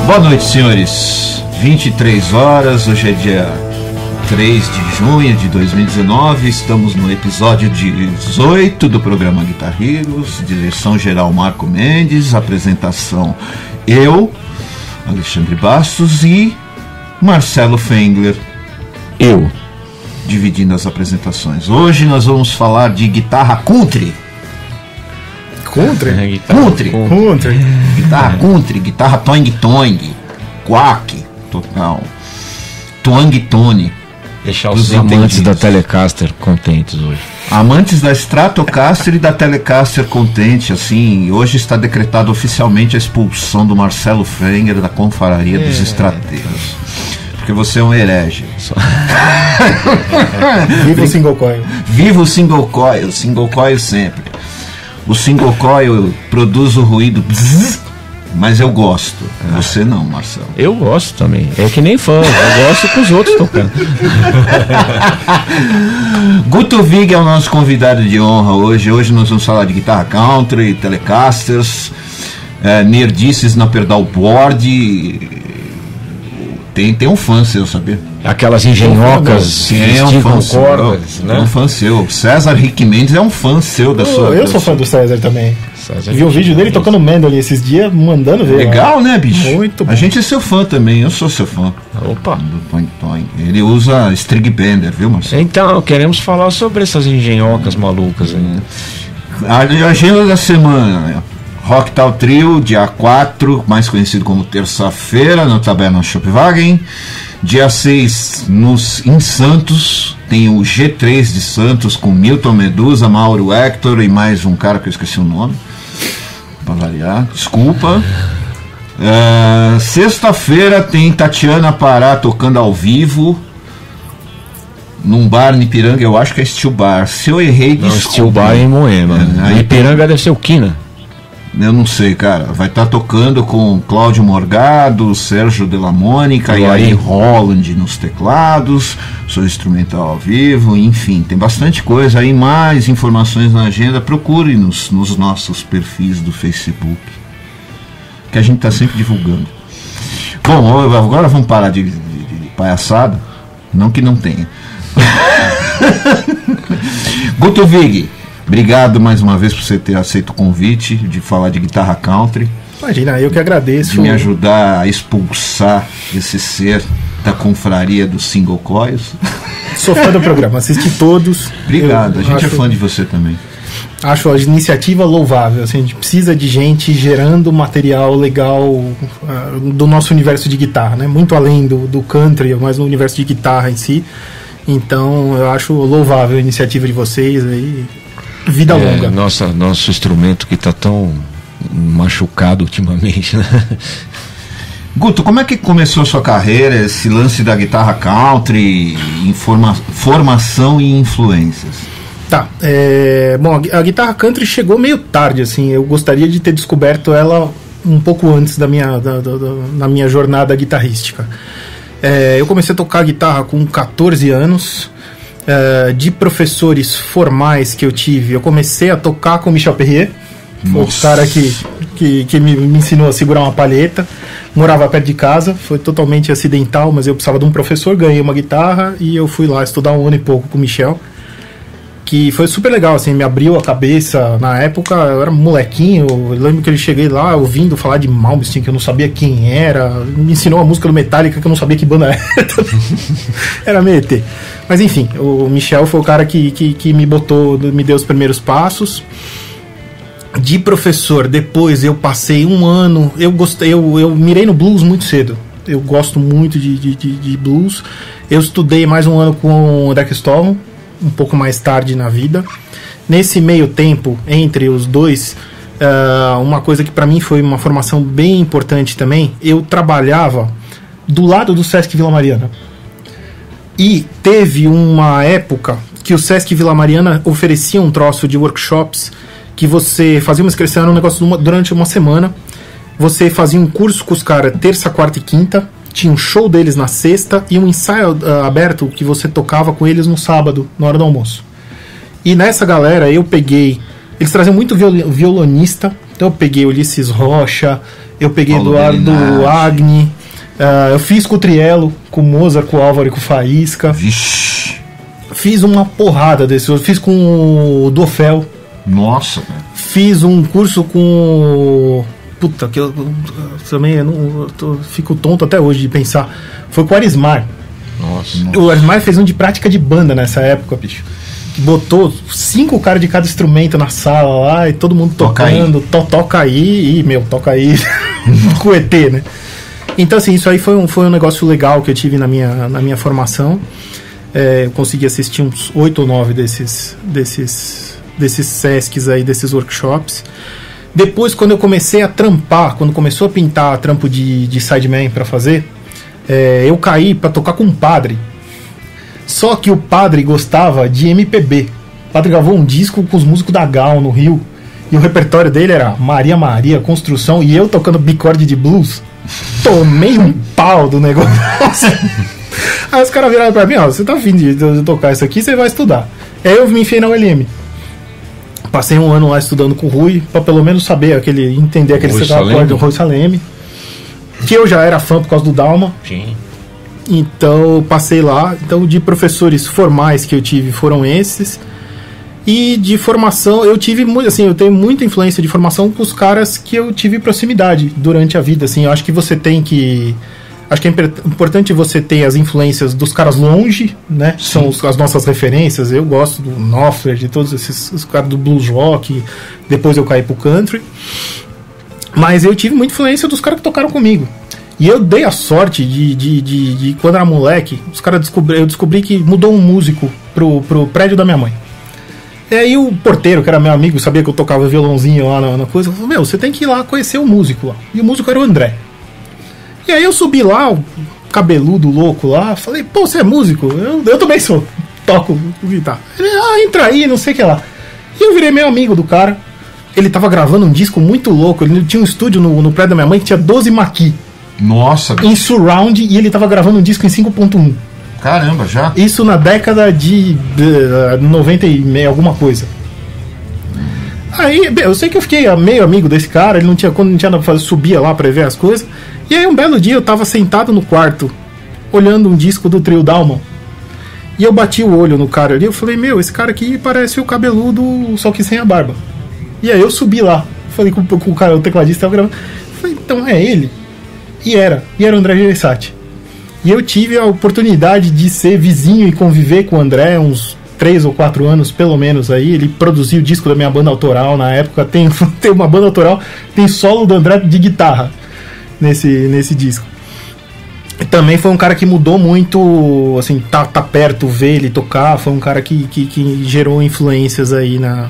Boa noite, senhores. 23 horas, hoje é dia 3 de junho de 2019. Estamos no episódio 18 do programa Guitar Heroes. Direção geral Marco Mendes. Apresentação eu, Alexandre Bastos, e Marcelo Fengler. Eu. Dividindo as apresentações. Hoje nós vamos falar de guitarra country. Country? Country. Guitarra country, guitarra toing-toing, quack, total, twang-tone. Deixar os amantes da Telecaster contentes hoje. Amantes da Stratocaster e da Telecaster contente, assim, hoje está decretada oficialmente a expulsão do Marcelo Fengler da confraria dos estrateiros. Porque você é um herege. Viva o single coil. Viva o single coil sempre. O single coil produz o ruído bzzz, mas eu gosto. Você não, Marcelo. Eu gosto também. É que nem fã, eu gosto com os outros tocando. Guto Vig é o nosso convidado de honra hoje. Hoje nós vamos falar de guitarra country, Telecasters, nerdices na pedalboard. Tem um fã seu, sabia? Aquelas engenhocas que esticam cordas, né? É um fã seu. César Rick Mendes é um fã seu da sua... Eu sou fã do César também. Vi um vídeo dele tocando mandolin esses dias, mandando ver. Legal, né, bicho? Muito bom. A gente é seu fã também, eu sou seu fã. Opa! Do Toing Toing. Ele usa Strig Bender, viu, Marcelo? Então, queremos falar sobre essas engenhocas malucas aí. A agenda da semana, né? Rock Tal Trio, dia 4, mais conhecido como terça-feira, no Taberna Shopwagen. Dia 6, em Santos, tem o G3 de Santos com Milton Medusa, Mauro Hector e mais um cara que eu esqueci o nome, pra variar, desculpa. Sexta-feira tem Tatiana Pará tocando ao vivo num bar em Ipiranga, eu acho que é Steel Bar. Se eu errei, desculpa. Steel Bar em Moema. Ipiranga deve ser o Quina. Eu não sei, cara. Vai estar tocando com Cláudio Morgado, Sérgio de la Mônica e aí Holland nos teclados, seu instrumental ao vivo, enfim, tem bastante coisa aí. Mais informações na agenda, procure-nos nos nossos perfis do Facebook, que a gente está sempre divulgando. Bom, agora vamos parar de palhaçada, não que não tenha. Guto Vig, obrigado mais uma vez por você ter aceito o convite de falar de guitarra country. Imagina, eu que agradeço. De me ajudar a expulsar esse ser da confraria dos single coils. Sou fã do programa, assisti todos. Obrigado, a gente é fã de você também. Acho a iniciativa louvável, assim, a gente precisa de gente gerando material legal do nosso universo de guitarra, né? Muito além do country, mas no universo de guitarra em si. Então eu acho louvável a iniciativa de vocês aí. Vida longa. Nosso instrumento que está tão machucado ultimamente, né? Guto, como é que começou a sua carreira, esse lance da guitarra country, formação e influências? Tá, bom, a guitarra country chegou meio tarde, assim, eu gostaria de ter descoberto ela um pouco antes da minha jornada guitarrística. Eu comecei a tocar guitarra com 14 anos. De professores formais que eu tive, eu comecei a tocar com o Michel Perrier. Foi o cara que me ensinou a segurar uma palheta. Morava perto de casa, foi totalmente acidental, mas eu precisava de um professor, ganhei uma guitarra e eu fui lá estudar 1 ano e pouco com o Michel, que foi super legal, assim, me abriu a cabeça. Na época eu era molequinho, eu lembro que eu cheguei lá ouvindo falar de Malmsteen, que eu não sabia quem era, me ensinou a música do Metallica, que eu não sabia que banda era. Era meio ET. Mas enfim, o Michel foi o cara que me botou, me deu os primeiros passos. De professor, depois eu passei 1 ano, eu mirei no blues muito cedo. Eu gosto muito de blues. Eu estudei mais 1 ano com o Deck Stallman, um pouco mais tarde na vida. Nesse meio tempo, entre os dois, uma coisa que para mim foi uma formação bem importante também, eu trabalhava do lado do Sesc Vila Mariana. E teve uma época que o Sesc Vila Mariana oferecia um troço de workshops que você fazia uma inscrição, era um negócio durante uma semana. Você fazia um curso com os caras terça, quarta e quinta, tinha um show deles na sexta e um ensaio aberto que você tocava com eles no sábado, na hora do almoço. E nessa galera eu peguei... Eles traziam muito violonista Então eu peguei Ulisses Rocha, eu peguei Paulo Eduardo Bellinati. Agni, eu fiz com o Triello, com o Mozart, com o Álvaro e com o Faísca. Vixe. Fiz uma porrada desses. Eu fiz com o Dofel. Nossa, velho. Fiz um curso com... Puta, que eu também fico tonto até hoje de pensar. Foi com o Arismar. Nossa. O Arismar fez um de prática de banda nessa época, bicho. Botou 5 caras de cada instrumento na sala lá e todo mundo tocando. Toca aí. Toca aí. Com o ET, né? Então, assim, isso aí foi um negócio legal que eu tive na minha formação. Eu consegui assistir uns 8 ou 9 desses SESCs aí, desses workshops. Depois, quando eu comecei a trampar, quando começou a pintar trampo de sideman pra fazer, eu caí pra tocar com um padre. Só que o padre gostava de MPB. O padre gravou um disco com os músicos da Gal no Rio. E o repertório dele era Maria Maria, Construção, e eu tocando bicorde de blues. Tomei um pau do negócio. Aí os caras viraram pra mim, você tá afim de tocar isso aqui, você vai estudar. Aí eu me enfiei na ULM. Passei um ano lá estudando com o Rui, pra pelo menos saber entender aquele acorde do Rui Saleme. Que eu já era fã por causa do Dalma. Sim. Então passei lá. Então de professores formais que eu tive foram esses. E de formação eu tive muito, assim, eu tenho muita influência de formação com os caras que eu tive proximidade durante a vida, assim. Eu acho que você tem que... Acho que é importante você ter as influências dos caras longe, né? Sim. São as nossas referências. Eu gosto do Knopfler, de todos esses caras do blues rock. Depois eu caí pro country. Mas eu tive muita influência dos caras que tocaram comigo. E eu dei a sorte de quando era moleque, eu descobri que mudou um músico pro prédio da minha mãe. E aí o porteiro, que era meu amigo, sabia que eu tocava violãozinho lá na coisa, falou, você tem que ir lá conhecer o músico lá. E o músico era o André. E aí eu subi lá, o cabeludo louco lá, falei, você é músico? Eu também sou, toco guitarra. Ele, entra aí, não sei o que lá. E eu virei meu amigo do cara. Ele tava gravando um disco muito louco, ele tinha um estúdio no prédio da minha mãe que tinha 12 maqui. Nossa. Em surround, e ele tava gravando um disco em 5.1. Caramba, já? Isso na década de 90 e meio, alguma coisa. Aí, eu sei que eu fiquei meio amigo desse cara, ele quando não tinha nada pra fazer, subia lá pra ver as coisas. E aí um belo dia eu tava sentado no quarto, olhando um disco do Trio Dalman. E eu bati o olho no cara ali, eu falei, esse cara aqui parece o cabeludo, só que sem a barba. E aí eu subi lá, falei com o cara, o tecladista tava gravando. Falei, então é ele. E era o André Gereissati. E eu tive a oportunidade de ser vizinho e conviver com o André uns 3 ou 4 anos, pelo menos aí. Ele produziu o disco da minha banda autoral na época. Tem uma banda autoral, tem solo do André de guitarra nesse disco. E também foi um cara que mudou muito, assim, tá perto, ver ele tocar. Foi um cara que gerou influências aí na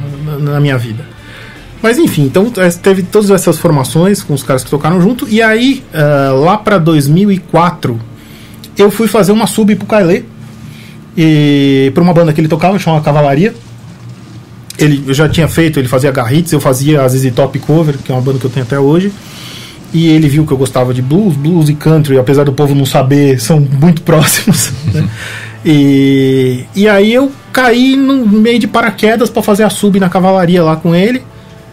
minha vida. Mas enfim, então teve todas essas formações com os caras que tocaram junto. E aí, lá pra 2004, eu fui fazer uma sub pro Kailê, pra uma banda que ele tocava, chamava Cavalaria. Eu já tinha feito, ele fazia Garritz, eu fazia a ZZ Top Cover, que é uma banda que eu tenho até hoje. E ele viu que eu gostava de blues e country, apesar do povo não saber, são muito próximos, né? E aí eu caí no meio de paraquedas pra fazer a sub na Cavalaria lá com ele.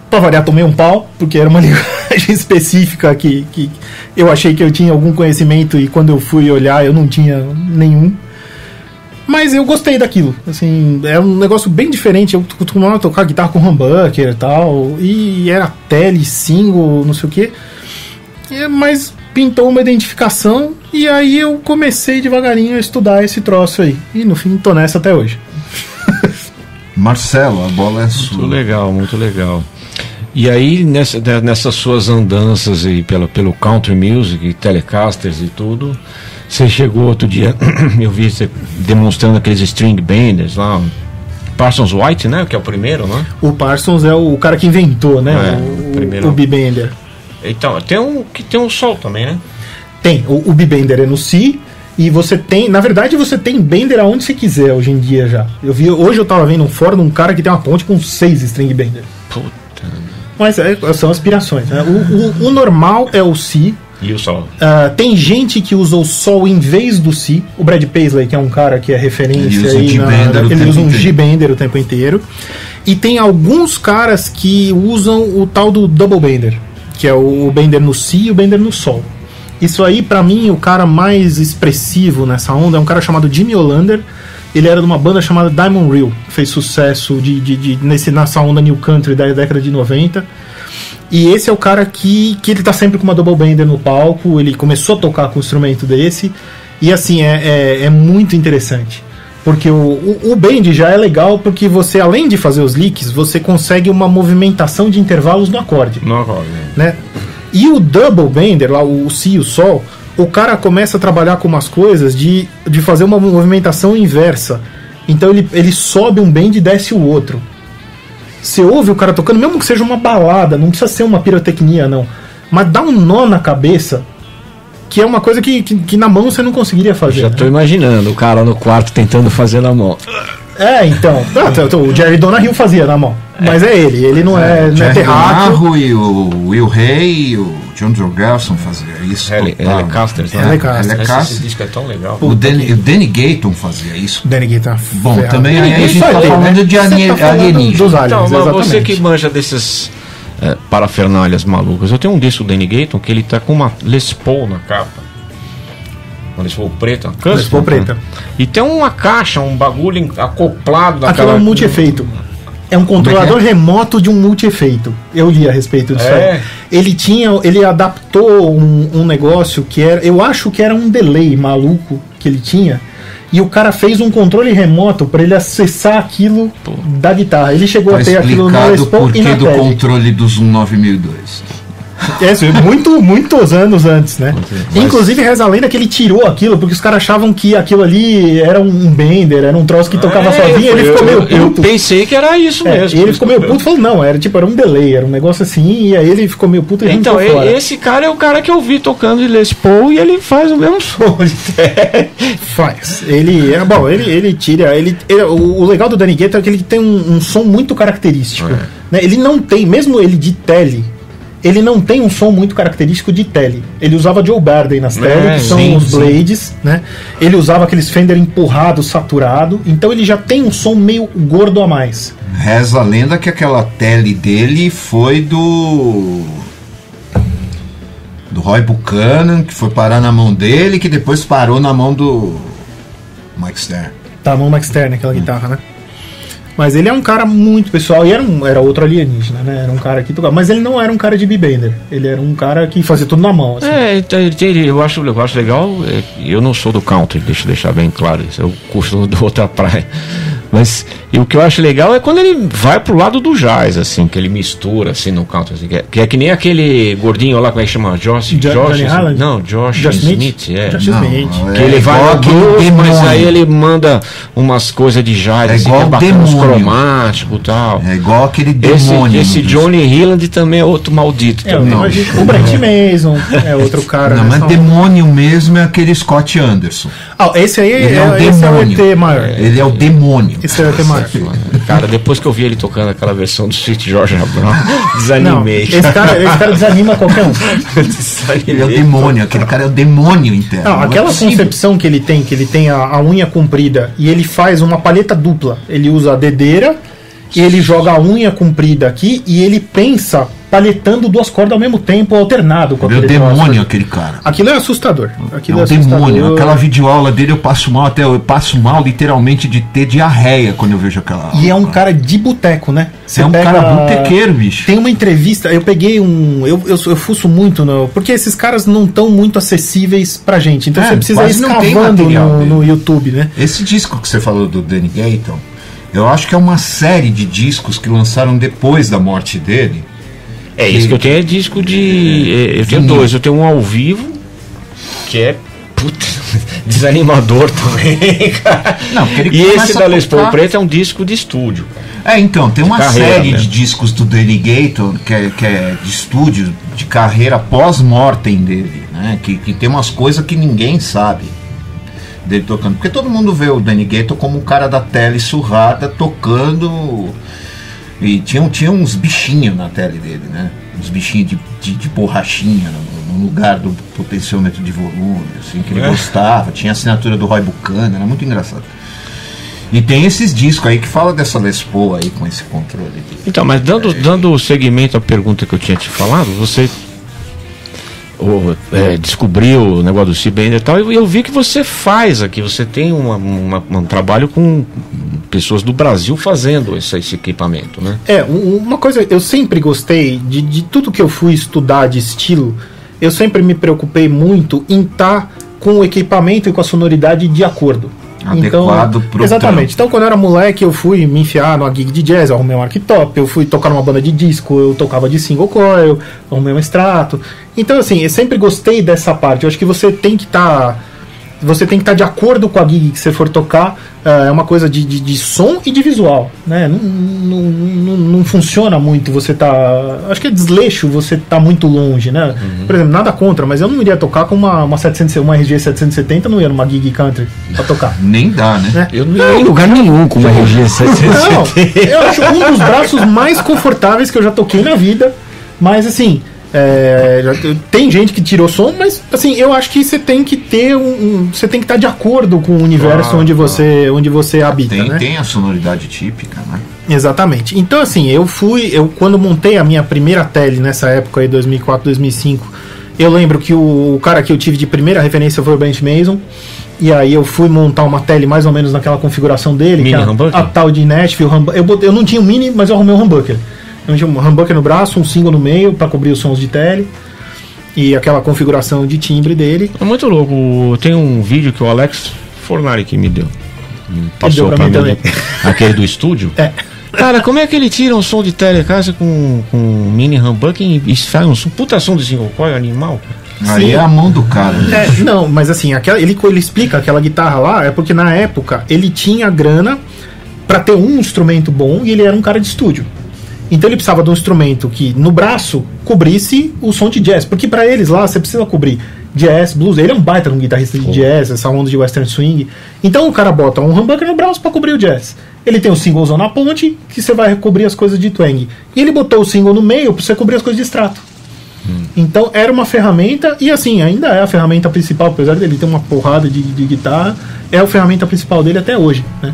Pra variar, tomei um pau, porque era uma linguagem específica que eu achei que eu tinha algum conhecimento e quando eu fui olhar eu não tinha nenhum. Mas eu gostei daquilo, assim, é um negócio bem diferente. Eu costumava tocar guitarra com humbucker e tal, e era tele, single, não sei o que. Mas pintou uma identificação e aí eu comecei devagarinho a estudar esse troço aí. E no fim tô nessa até hoje. Marcelo, a bola é sua. Muito legal, muito legal. E aí, nessas suas andanças aí pelo country music, telecasters e tudo, você chegou outro dia, eu vi você demonstrando aqueles string benders lá, Parsons White, né, que é o primeiro, né? O Parsons é o cara que inventou, né, o B-bender. Então, tem um sol também, né? Tem, o B-bender é no Si, e você tem, na verdade você tem bender aonde você quiser hoje em dia já. Hoje eu tava vendo um fórum de um cara que tem uma ponte com 6 string bender. Puta. Mas são aspirações, né? O normal é o Si. E o Sol? Tem gente que usa o Sol em vez do Si. O Brad Paisley, que é um cara que é referência, ele usa um G-bender o tempo inteiro. E tem alguns caras que usam o tal do double bender, que é o bender no si e o bender no sol. Isso aí, pra mim, o cara mais expressivo nessa onda é um cara chamado Jimmy Olander. Ele era de uma banda chamada Diamond Reel, que fez sucesso nessa onda New Country da década de 90. E esse é o cara que ele tá sempre com uma double bender no palco. Ele começou a tocar com um instrumento desse. E assim, é muito interessante. Porque o bend já é legal porque você, além de fazer os licks, você consegue uma movimentação de intervalos no acorde. No acorde, né? E o double bender, lá o si e o sol, o cara começa a trabalhar com umas coisas de fazer uma movimentação inversa. Então ele sobe um bend e desce o outro. Você ouve o cara tocando, mesmo que seja uma balada, não precisa ser uma pirotecnia, não. Mas dá um nó na cabeça, que é uma coisa que na mão você não conseguiria fazer. Já tô imaginando o cara no quarto tentando fazer na mão. Então. O Jerry Donahue fazia na mão. Mas é ele não é terráqueo. E o Will Hay e o John Jorgensen fazia isso. Telecaster. Esse disco é tão legal. O Danny Gayton fazia isso. Danny Gayton. Bom, também aí a gente tá falando de alienígenas. Dos aliens, então, você que manja desses parafernálias malucas. Eu tenho um disco do Danny Gayton que ele tá com uma Les Paul na capa. Uma Les Paul preta. Les Paul preta. E tem uma caixa, um bagulho acoplado. Aquilo é um multi-efeito. É um controlador remoto de um multi-efeito. Eu li a respeito disso aí. Ele adaptou um negócio que era, eu acho que era um delay maluco que ele tinha. E o cara fez um controle remoto para ele acessar aquilo da guitarra. Ele chegou a ter aquilo no Les Paul e na do controle do Zoom 9002. Muitos anos antes, né? Mas... Inclusive reza a lenda que ele tirou aquilo porque os caras achavam que aquilo ali era um bender, era um troço que tocava sozinho. Ele ficou meio puto. Eu pensei que era isso mesmo. E ele ficou meio puto e falou: não, era um delay, era um negócio assim. E aí ele ficou meio puto e então, esse cara é o cara que eu vi tocando de Les Paul e ele faz o mesmo som. Faz. Ele tira. O legal do Danny Gayton é que ele tem um som muito característico. Né? Ele não tem, mesmo ele de tele. Ele não tem um som muito característico de tele. Ele usava Joe Barden nas tele, que são os Blades, né? Ele usava aqueles Fender empurrado, saturado. Então ele já tem um som meio gordo a mais. Reza a lenda que aquela tele dele foi do Roy Buchanan, que foi parar na mão dele, que depois parou na mão do Mike Stern. Tá, a mão do Mike Stern, aquela guitarra, né? Mas ele é um cara muito pessoal, e era outro alienígena, né? Era um cara que tocava. Mas ele não era um cara de B-Bender. Ele era um cara que fazia tudo na mão. Assim. Eu acho legal. Eu não sou do country, deixa eu deixar bem claro isso. Eu curso de outra praia. Mas o que eu acho legal é quando ele vai pro lado do jazz, assim, que ele mistura assim no country. Assim, que é que nem aquele gordinho lá, como é que chama? Josh Smith. Que ele vai no blues, mas aí ele manda umas coisas de jazz, assim, igual que é uns cromáticos e tal. É igual aquele demônio. Esse Johnny Hilland também é outro maldito. O Brett Mason é outro cara. Não, mas demônio mesmo é aquele Scott Anderson. Esse aí é o ET maior. Ele é o demônio. Esse é o ET maior. Cara, depois que eu vi ele tocando aquela versão do Sweet Georgia Brown, desanimei. Não, esse cara desanima qualquer um. Ele é o demônio, aquele cara é o demônio interno. Não, aquela concepção que ele tem a unha comprida e ele faz uma palheta dupla. Ele usa a dedeira e ele joga a unha comprida aqui e ele pensa palhetando duas cordas ao mesmo tempo, alternado com aquele demônio, aquele cara. Aquilo é assustador. Aquilo é demônio. Aquela videoaula dele eu passo mal literalmente de ter diarreia quando eu vejo aquela aula. E é um cara de boteco, né? É um cara botequeiro, bicho. Tem uma entrevista, eu peguei eu fuço muito, porque esses caras não estão muito acessíveis pra gente, então você precisa ir escavando no YouTube, né? Esse disco que você falou do Danny Gayton, eu acho que é uma série de discos que lançaram depois da morte dele. Isso que eu tenho é disco de. Eu tenho dois. Eu tenho um ao vivo, que é desanimador também, cara. Não, e esse da Les Paul Preta é um disco de estúdio. Então, tem uma série de discos do Danny Gayton que é de estúdio, de carreira pós-mortem dele, né? Que tem umas coisas que ninguém sabe dele tocando. Porque todo mundo vê o Danny Gayton como um cara da tele surrada tocando. E tinha uns bichinhos na tele dele, né? Uns bichinhos de borrachinha no lugar do potenciômetro de volume, assim, que ele gostava. Tinha a assinatura do Roy Buchanan, era muito engraçado. E tem esses discos aí que fala dessa Les Paul aí com esse controle. Então, mas dando segmento à pergunta que eu tinha te falado, você descobriu o negócio do C-Bender e tal, e eu vi que você faz aqui, você tem um trabalho com pessoas do Brasil fazendo esse equipamento, né? Uma coisa, eu sempre gostei de tudo que eu fui estudar de estilo, eu sempre me preocupei muito em estar com o equipamento e com a sonoridade de acordo. Adequado pro exatamente. trampo. Então, quando eu era moleque, eu fui me enfiar numa gig de jazz, eu arrumei um arquitop, eu fui tocar numa banda de disco, eu tocava de single coil, arrumei um extrato. Então, assim, eu sempre gostei dessa parte. Eu acho que você tem que estar de acordo com a gig que você for tocar. É uma coisa de som e de visual, né? Não funciona muito você acho que é desleixo você tá muito longe, né? Por exemplo, nada contra, mas eu não iria tocar com uma RG 770, não ia numa gig country pra tocar. Nem dá, né? Eu não ia em lugar nenhum com uma RG 770. Não, eu acho um dos braços mais confortáveis que eu já toquei na vida, mas assim, tem gente que tirou som, mas assim, eu acho que você tem que ter você tem que estar de acordo com o universo onde você habita, né? Tem a sonoridade típica, né? Exatamente. Então assim, eu quando montei a minha primeira tele nessa época aí, 2004, 2005, eu lembro que o cara que eu tive de primeira referência foi o Brent Mason. E aí eu fui montar uma tele mais ou menos naquela configuração dele, mini que é a tal de Nashville. Eu não tinha um mini, mas eu arrumei um humbucker. Eu tinha um humbucker no braço, um single no meio para cobrir os sons de tele e aquela configuração de timbre dele. É muito louco. Tem um vídeo que o Alex Fornari que me deu. Passou pra pra mim mim também. Aquele do estúdio. Cara, como é que ele tira um som de telecasa com mini humbucker e sai um puta som de single coil animal? Aí é a mão do cara. Não, mas assim, ele explica aquela guitarra lá, é porque na época ele tinha grana para ter um instrumento bom e ele era um cara de estúdio. Então ele precisava de um instrumento que no braço cobrisse o som de jazz, porque para eles lá você precisa cobrir jazz, blues. Ele é um baita de um guitarrista de jazz, essa onda de western swing. Então o cara bota um humbucker no braço para cobrir o jazz. Ele tem o singlezão na ponte que você vai cobrir as coisas de twang. E ele botou o single no meio para você cobrir as coisas de extrato. Então era uma ferramenta, e assim, ainda é a ferramenta principal, apesar dele ter uma porrada de guitarra, é a ferramenta principal dele até hoje, né?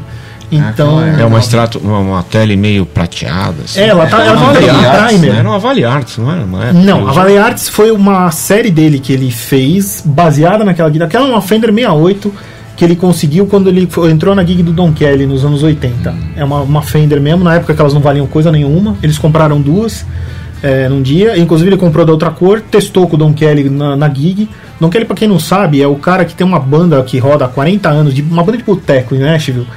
Então, é uma tele meio prateada. Assim. Ela não tem primer. Era uma Vale Arts, não era? Não, a Vale Arts foi uma série dele que ele fez, baseada naquela guitarra. Aquela é uma Fender 68 que ele conseguiu quando ele entrou na gig do Don Kelly nos anos 80. É uma Fender mesmo, na época que elas não valiam coisa nenhuma. Eles compraram duas num dia, inclusive ele comprou da outra cor, testou com o Don Kelly na gig. Don Kelly, pra quem não sabe, é o cara que tem uma banda que roda há 40 anos, uma banda de boteco em Nashville,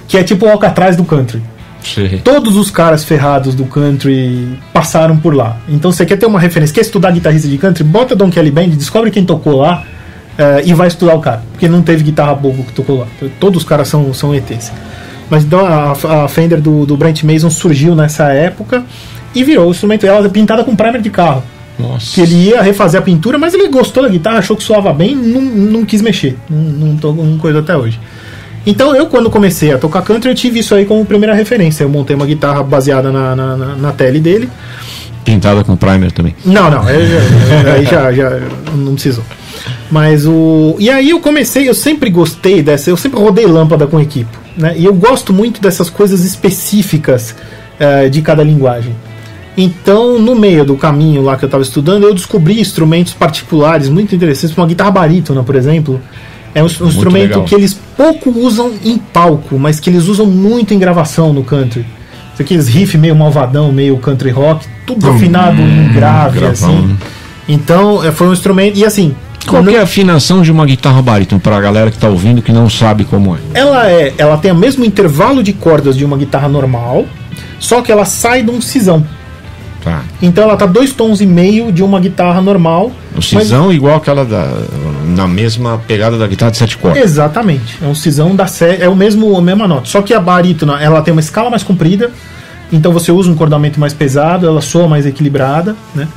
que é tipo o Alcatraz do country. Sim. Todos os caras ferrados do country passaram por lá. Então você quer ter uma referência, quer estudar guitarrista de country, bota Don Kelly Band, descobre quem tocou lá e vai estudar o cara, porque não teve guitarra bobo que tocou lá. Todos os caras são ETs. Mas então a Fender do Brent Mason surgiu nessa época e virou o instrumento. Ela é pintada com primer de carro. Nossa. Que ele ia refazer a pintura, mas ele gostou da guitarra, achou que soava bem, não quis mexer. Não tô com coisa até hoje. Então eu, quando comecei a tocar country, eu tive isso aí como primeira referência. Eu montei uma guitarra baseada na tele dele. Pintada com primer também. Não, aí já não precisou. Mas e aí eu sempre gostei dessa, eu sempre rodei lâmpada com equipe, né? E eu gosto muito dessas coisas específicas de cada linguagem. Então, no meio do caminho lá que eu estava estudando, eu descobri instrumentos particulares muito interessantes, uma guitarra barítona, por exemplo. É um instrumento legal, que eles pouco usam em palco, mas que eles usam muito em gravação no country. Aqueles riff meio malvadão, meio country rock, tudo afinado em grave, assim. Então, foi um instrumento. E assim. Qual que é a afinação de uma guitarra barítono para a galera que está ouvindo que não sabe como é? Ela tem o mesmo intervalo de cordas de uma guitarra normal, só que ela sai de um cisão. Tá. Então ela tá 2,5 tons de uma guitarra normal. O cisão igual aquela na mesma pegada da guitarra de 7 cordas. Exatamente. É um cisão é a mesma nota. Só que a barítona, ela tem uma escala mais comprida, então você usa um encordamento mais pesado, ela soa mais equilibrada, né?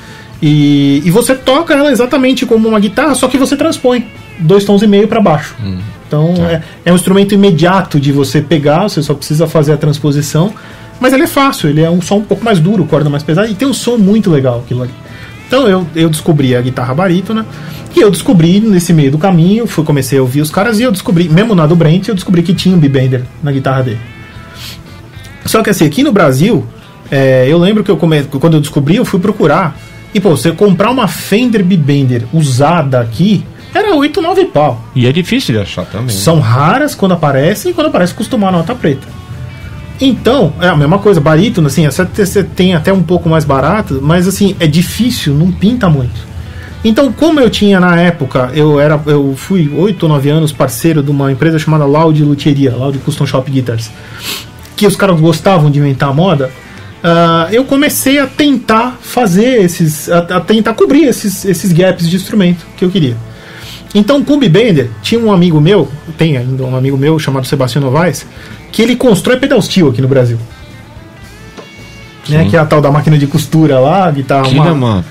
E você toca ela exatamente como uma guitarra, só que você transpõe 2,5 tons para baixo. Então é um instrumento imediato de você pegar, você só precisa fazer a transposição. Mas ele é fácil, ele é um som um pouco mais duro, corda mais pesada, e tem um som muito legal aquilo ali. Então eu descobri a guitarra barítona, e eu descobri nesse meio do caminho, comecei a ouvir os caras, e eu descobri, mesmo na do Brent, eu descobri que tinha um B-Bender na guitarra dele. Só que assim, aqui no Brasil, eu lembro que quando eu descobri, eu fui procurar, e pô, você comprar uma Fender B-Bender usada aqui, era 8, 9 pau. E é difícil de achar também. São raras quando aparecem, e quando aparece custa uma nota preta. Então, é a mesma coisa, barítono, assim, você tem até um pouco mais barato, mas assim, é difícil, não pinta muito. Então, como eu tinha na época, eu fui 8 ou 9 anos parceiro de uma empresa chamada Loud Luthieria, Loud Custom Shop Guitars, que os caras gostavam de inventar moda, eu comecei a tentar fazer a tentar cobrir esses gaps de instrumento que eu queria. Então, com o B-Bender, tinha um amigo meu, tem ainda um amigo meu chamado Sebastião Novaes, que ele constrói pedal steel aqui no Brasil. Né, que é a tal da máquina de costura lá, guitarra. É uma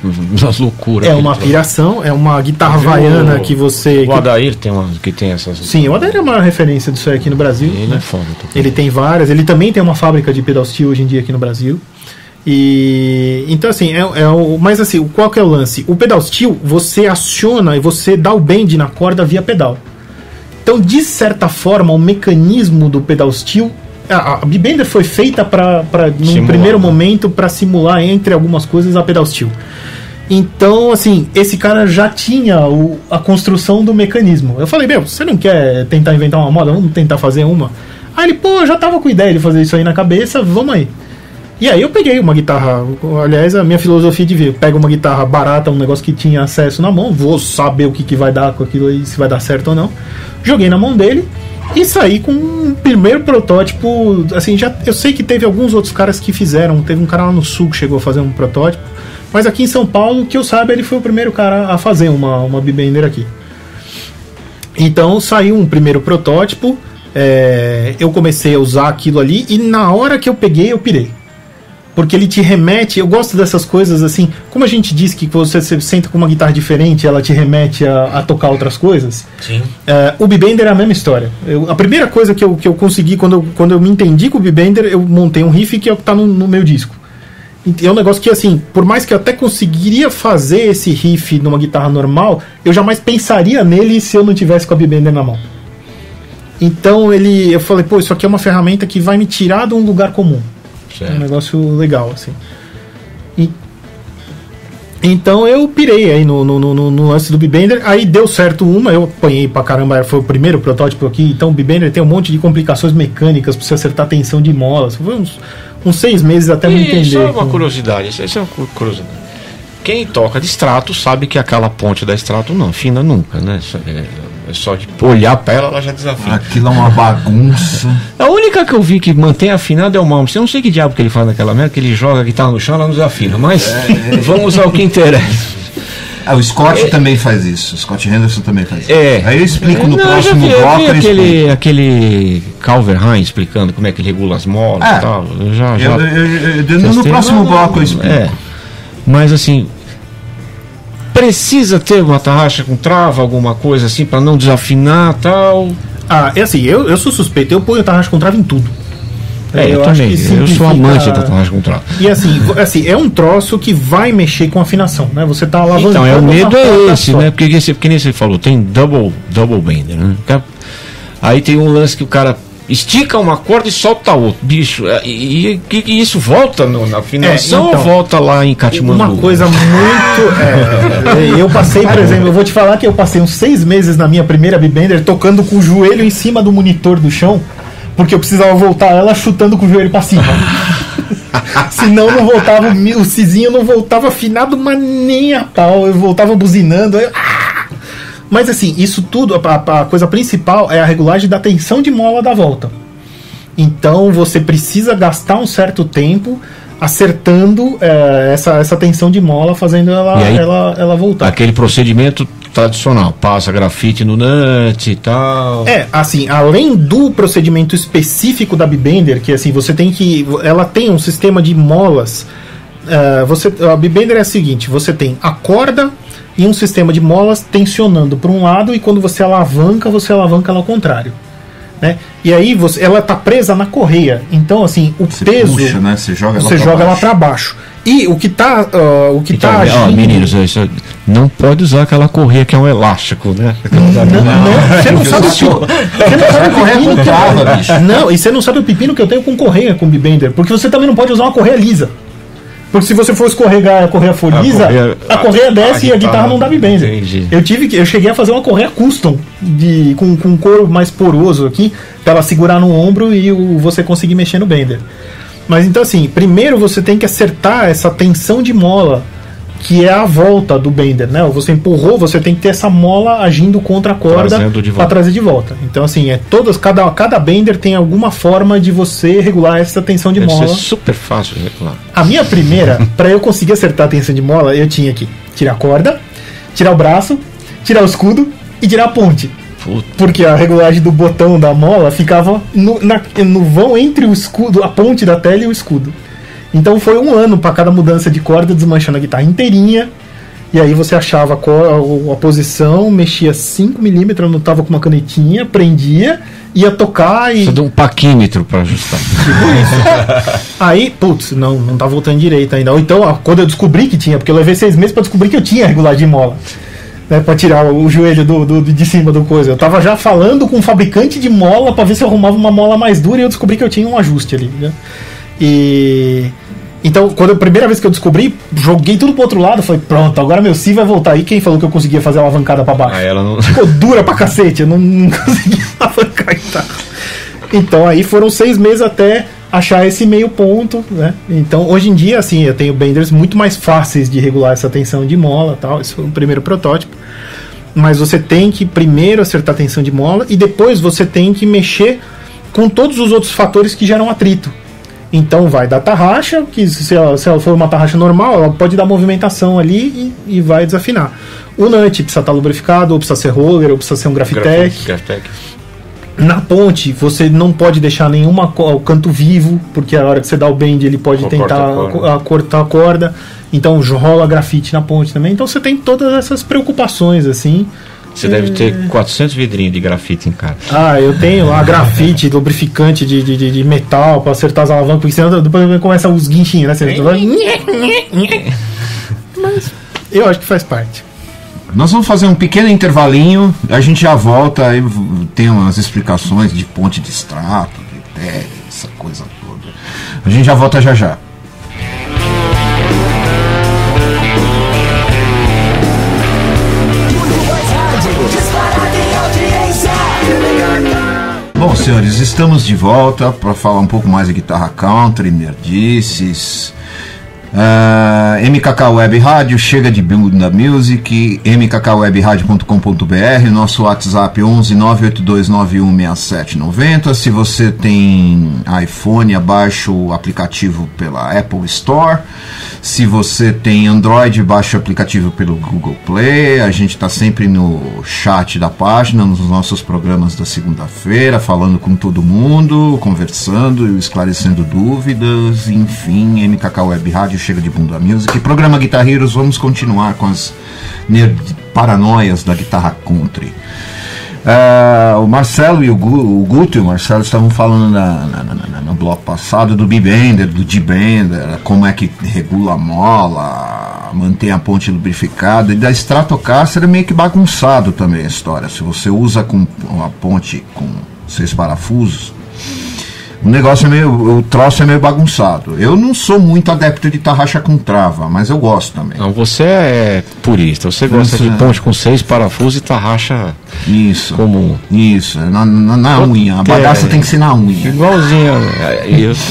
loucura. É uma piração, é uma guitarra havaiana que você. O Adair tem uma que tem essas. Sim, o Adair é uma referência disso aí aqui no Brasil. Ele é foda. Ele tem várias, ele também tem uma fábrica de pedal steel hoje em dia aqui no Brasil. E então assim, mas assim, qual que é o lance? O pedal steel, você aciona e você dá o bend na corda via pedal. Então, de certa forma, o mecanismo do pedal steel, a B-Bender foi feita num primeiro momento para simular, entre algumas coisas, a pedal steel. Então, assim, esse cara já tinha a construção do mecanismo. Eu falei, você não quer tentar inventar uma moda? Vamos tentar fazer uma? Aí ele, eu já tava com ideia de fazer isso aí na cabeça, vamos aí. E aí eu peguei uma guitarra, aliás, a minha filosofia de vida, pego uma guitarra barata, um negócio que tinha acesso na mão, vou saber o que vai dar com aquilo aí, se vai dar certo ou não. Joguei na mão dele e saí com um primeiro protótipo, assim, eu sei que teve alguns outros caras que fizeram, teve um cara lá no sul que chegou a fazer um protótipo, mas aqui em São Paulo, que eu saiba, ele foi o primeiro cara a fazer uma B-Bender aqui. Então saiu um primeiro protótipo, eu comecei a usar aquilo ali e na hora que eu peguei, eu pirei. Porque ele te remete, eu gosto dessas coisas assim, como a gente disse que você senta com uma guitarra diferente, ela te remete a tocar outras coisas. Sim. O B-Bender é a mesma história. A primeira coisa que eu consegui, quando eu me entendi com o B-Bender, eu montei um riff que está no meu disco. É um negócio que, assim, por mais que eu até conseguiria fazer esse riff numa guitarra normal, eu jamais pensaria nele se eu não tivesse com a B-Bender na mão. Então eu falei, isso aqui é uma ferramenta que vai me tirar de um lugar comum. É um negócio legal, assim. Então eu pirei aí no lance do B-Bender. Aí deu certo eu apanhei pra caramba, foi o primeiro protótipo aqui. Então o B-Bender tem um monte de complicações mecânicas pra você acertar a tensão de molas. Foi uns 6 meses até me entender. Isso é uma curiosidade, isso é uma curiosidade. Quem toca de extrato sabe que aquela ponte da extrato não afina nunca, né? É só de olhar pra ela já desafina. Aquilo é uma bagunça. A única que eu vi que mantém afinado é o Malmsteen. Eu não sei que diabo que ele faz naquela merda, que ele joga a guitarra no chão, ela não desafina. Mas vamos ao que interessa. O Scott também faz isso. O Scott Henderson também faz isso. Aí eu explico no próximo bloco. Aquele Calvert-Hein explicando como é que ele regula as molas e tal. No próximo bloco eu explico. Mas assim, precisa ter uma tarraxa com trava, alguma coisa assim, para não desafinar e tal? É assim, eu sou suspeito, eu ponho tarraxa com trava em tudo. Eu também, eu sou amante da tarraxa com trava. E assim, é um troço que vai mexer com a afinação, né? Você tá lavando. Então, o medo é esse, né? Porque nem você falou, tem double bender, né? Aí tem um lance que o cara estica uma corda e solta outro, bicho. E isso volta na afinação ou volta lá em Katmandu? Uma coisa muito. Eu passei, por exemplo, eu vou te falar que eu passei uns 6 meses na minha primeira B-Bender tocando com o joelho em cima do monitor do chão, porque eu precisava voltar ela chutando com o joelho pra cima. Senão não voltava, o cizinho não voltava afinado, mas nem a pau, eu voltava buzinando. Mas assim, isso tudo, a coisa principal é a regulagem da tensão de mola da volta. Então você precisa gastar um certo tempo acertando essa tensão de mola, fazendo ela voltar. Aquele procedimento tradicional, passa grafite no nut e tal. Assim, além do procedimento específico da B-Bender, que assim, ela tem um sistema de molas. A B-Bender é a seguinte, você tem a corda e um sistema de molas tensionando para um lado, e quando você alavanca ela ao contrário, né? E aí ela está presa na correia, então assim, o você peso puxa, né? Você joga ela para baixo. E o que tá agindo... meninos, isso, não pode usar aquela correia que é um elástico, né? Você não sabe o trava, bicho. Não, e você não sabe o pepino que eu tenho com correia com B-Bender, porque você também não pode usar uma correia lisa. Porque se você for escorregar a correia for lisa, a correia desce e a guitarra não dá B-Bender. Eu cheguei a fazer uma correia custom com couro mais poroso aqui, pra ela segurar no ombro e você conseguir mexer no bender. Mas então assim, primeiro você tem que acertar essa tensão de mola, que é a volta do bender, né? Você empurrou, você tem que ter essa mola agindo contra a corda para trazer de volta. Então assim, cada bender tem alguma forma de você regular essa tensão de mola. Deve ser super fácil de regular. A minha primeira, para eu conseguir acertar a tensão de mola, eu tinha que tirar a corda, tirar o braço, tirar o escudo e tirar a ponte. Porque a regulagem do botão da mola ficava no vão entre o escudo, a ponte da tela e o escudo. Então foi 1 ano para cada mudança de corda, desmanchando a guitarra inteirinha. E aí você achava a posição, mexia 5mm, anotava com uma canetinha, prendia, ia tocar e... Você deu um paquímetro para ajustar. Aí, putz, não tá voltando direito ainda. Ou então, quando eu descobri que tinha, porque eu levei 6 meses para descobrir que eu tinha regulagem de mola. Né, pra tirar o joelho de cima do coisa. Eu tava já falando com um fabricante de mola pra ver se eu arrumava uma mola mais dura e eu descobri que eu tinha um ajuste ali, né? E então, a primeira vez que eu descobri, joguei tudo pro outro lado, falei, pronto, agora meu Si vai voltar. Aí quem falou que eu conseguia fazer a alavancada pra baixo? Ela não... Ficou dura pra cacete, eu não conseguia alavancar a guitarra. Então aí foram 6 meses até achar esse meio ponto, né? Então hoje em dia, assim, eu tenho benders muito mais fáceis de regular essa tensão de mola e tal. Esse foi o primeiro protótipo. Mas você tem que primeiro acertar a tensão de mola e depois você tem que mexer com todos os outros fatores que geram atrito. Então vai da tarraxa, que se ela for uma tarraxa normal, ela pode dar movimentação ali e vai desafinar. O nut precisa estar lubrificado, ou precisa ser roller, ou precisa ser um Grafitec. Na ponte, você não pode deixar nenhuma canto vivo, porque a hora que você dá o bend, ele pode tentar cortar a corda. Então rola grafite na ponte também. Então você tem todas essas preocupações, assim. Você deve ter 400 vidrinhos de grafite em casa. Eu tenho lá grafite, lubrificante de metal para acertar as alavancas, porque senão depois começa os guinchinhos, né? Você Mas eu acho que faz parte. Nós vamos fazer um pequeno intervalinho, a gente já volta, aí tem umas explicações de ponte de extrato, de tele, essa coisa toda. A gente já volta já já. Bom, senhores, estamos de volta para falar um pouco mais de guitarra country, nerdices. MKK Web Rádio, chega de Bunda Music, mkkwebradio.com.br, nosso WhatsApp 11 98291 6790. Se você tem iPhone, abaixa o aplicativo pela Apple Store. Se você tem Android, baixa o aplicativo pelo Google Play. A gente está sempre no chat da página, nos nossos programas da segunda-feira, falando com todo mundo, conversando, esclarecendo dúvidas, enfim, MKK Web Rádio, chega de Bunda Music. Programa Guitar Heroes, vamos continuar com as paranoias da guitarra country. O Marcelo e o Guto e o Marcelo estavam falando no bloco passado do B-Bender, do D-Bender, como é que regula a mola, mantém a ponte lubrificada, e da Stratocaster é meio que bagunçado também a história. Se você usa com a ponte com 6 parafusos, o negócio o troço é meio bagunçado. Eu não sou muito adepto de tarraxa com trava, mas eu gosto também. Não, você é purista, você gosta de ponte com 6 parafusos e tarraxa comum. Isso, na unha. A bagaça tem que ser na unha. Igualzinho,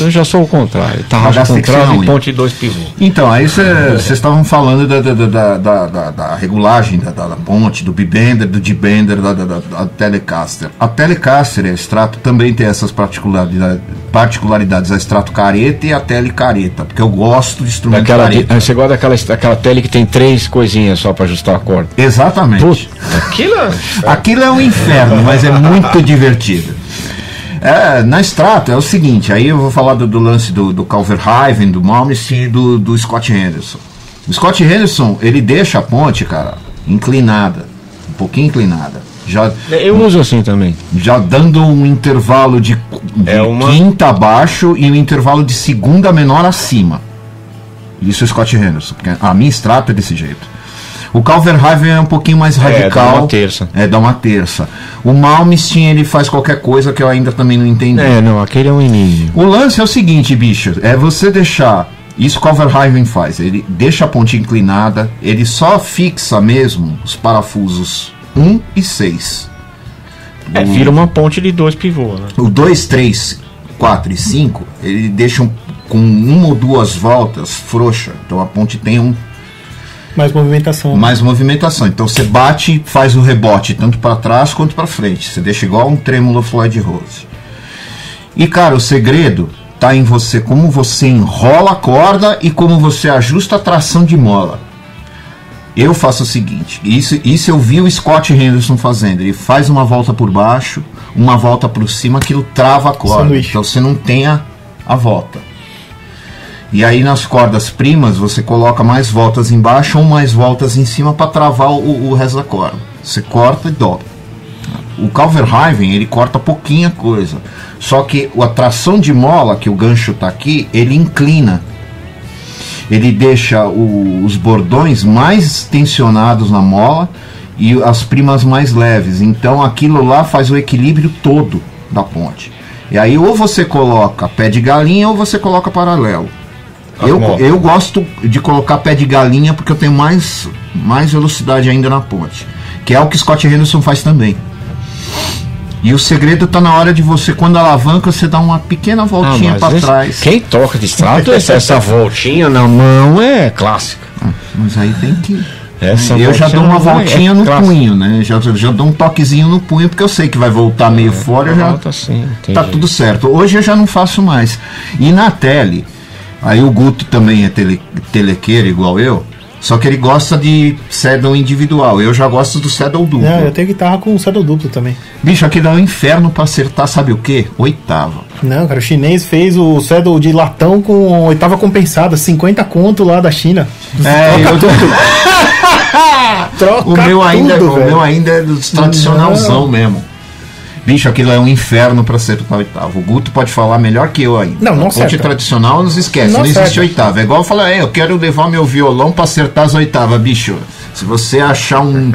eu já sou o contrário. Tarraxa com trava e ponte de 2 pivôs. Então, aí vocês estavam falando da regulagem da ponte, do B-Bender, do D-Bender, da Telecaster. A Telecaster e a Strato também tem essas particularidades, a Strato careta e a Tele careta, porque eu gosto de instrumento careta. Você gosta daquela Tele que tem 3 coisinhas só para ajustar a corda? Exatamente. Puta, aquilo é um inferno, mas é muito divertido. Na Strato é o seguinte, aí eu vou falar do lance do Calverheim, do Malmsteen e do Scott Henderson. O Scott Henderson, ele deixa a ponte, cara, inclinada, um pouquinho inclinada. Eu uso assim também. Já dando um intervalo de quinta abaixo e um intervalo de segunda menor acima. Isso é Scott Henderson, porque a minha Strata é desse jeito. O Calverhaven é um pouquinho mais radical. Dá uma terça. Dá uma terça. O Malmsteen, ele faz qualquer coisa que eu ainda também não entendi. Não, aquele é um enigma. O lance é o seguinte, bicho, é você deixar... Isso o Calverhaven faz, ele deixa a ponte inclinada, ele só fixa mesmo os parafusos 1 e 6. Vira uma ponte de 2 pivôs, né? O 2, 3, 4 e 5, ele deixa com 1 ou 2 voltas frouxa, então a ponte tem mais movimentação. Mais movimentação. Então você bate, faz o rebote tanto para trás quanto para frente. Você deixa igual um trêmulo Floyd Rose. E cara, o segredo tá em você, como você enrola a corda e como você ajusta a tração de mola. Eu faço o seguinte, isso eu vi o Scott Henderson fazendo. Ele faz uma volta por baixo, uma volta por cima, aquilo trava a corda. Sanduíche. Então você não tem a volta. E aí nas cordas primas você coloca mais voltas embaixo ou mais voltas em cima para travar o resto da corda. Você corta e dobra. O Calverhaven, ele corta pouquinha coisa. Só que a tração de mola, que o gancho está aqui, ele inclina. Ele deixa os bordões mais tensionados na mola e as primas mais leves. Então aquilo lá faz o equilíbrio todo da ponte. E aí ou você coloca pé de galinha ou você coloca paralelo. Eu gosto de colocar pé de galinha porque eu tenho mais velocidade ainda na ponte, que é o que Scott Henderson faz também. E o segredo está na hora de você, quando alavanca, você dá uma pequena voltinha para trás. Quem toca de Strato, essa voltinha na mão é clássica. Mas aí tem que... Eu já dou uma voltinha no punho, né? Já dou um toquezinho no punho, porque eu sei que vai voltar meio fora, tá tudo certo. Hoje eu já não faço mais. E na tele... Aí o Guto também é telequeiro igual eu, só que ele gosta de saddle individual. Eu já gosto do saddle duplo. Eu tenho guitarra com saddle duplo também. Bicho, aquilo é um inferno pra acertar, sabe o quê? Oitava. Não, cara, o chinês fez o saddle de latão com oitava compensada, 50 conto lá da China. Troca o meu ainda é dos tradicionalzão mesmo. Bicho, aquilo é um inferno para acertar oitava. O Guto pode falar melhor que eu ainda. Não ponte tradicional, não se esquece, não existe oitava. É igual eu falar, eu quero levar meu violão para acertar as oitavas, bicho. Se você achar um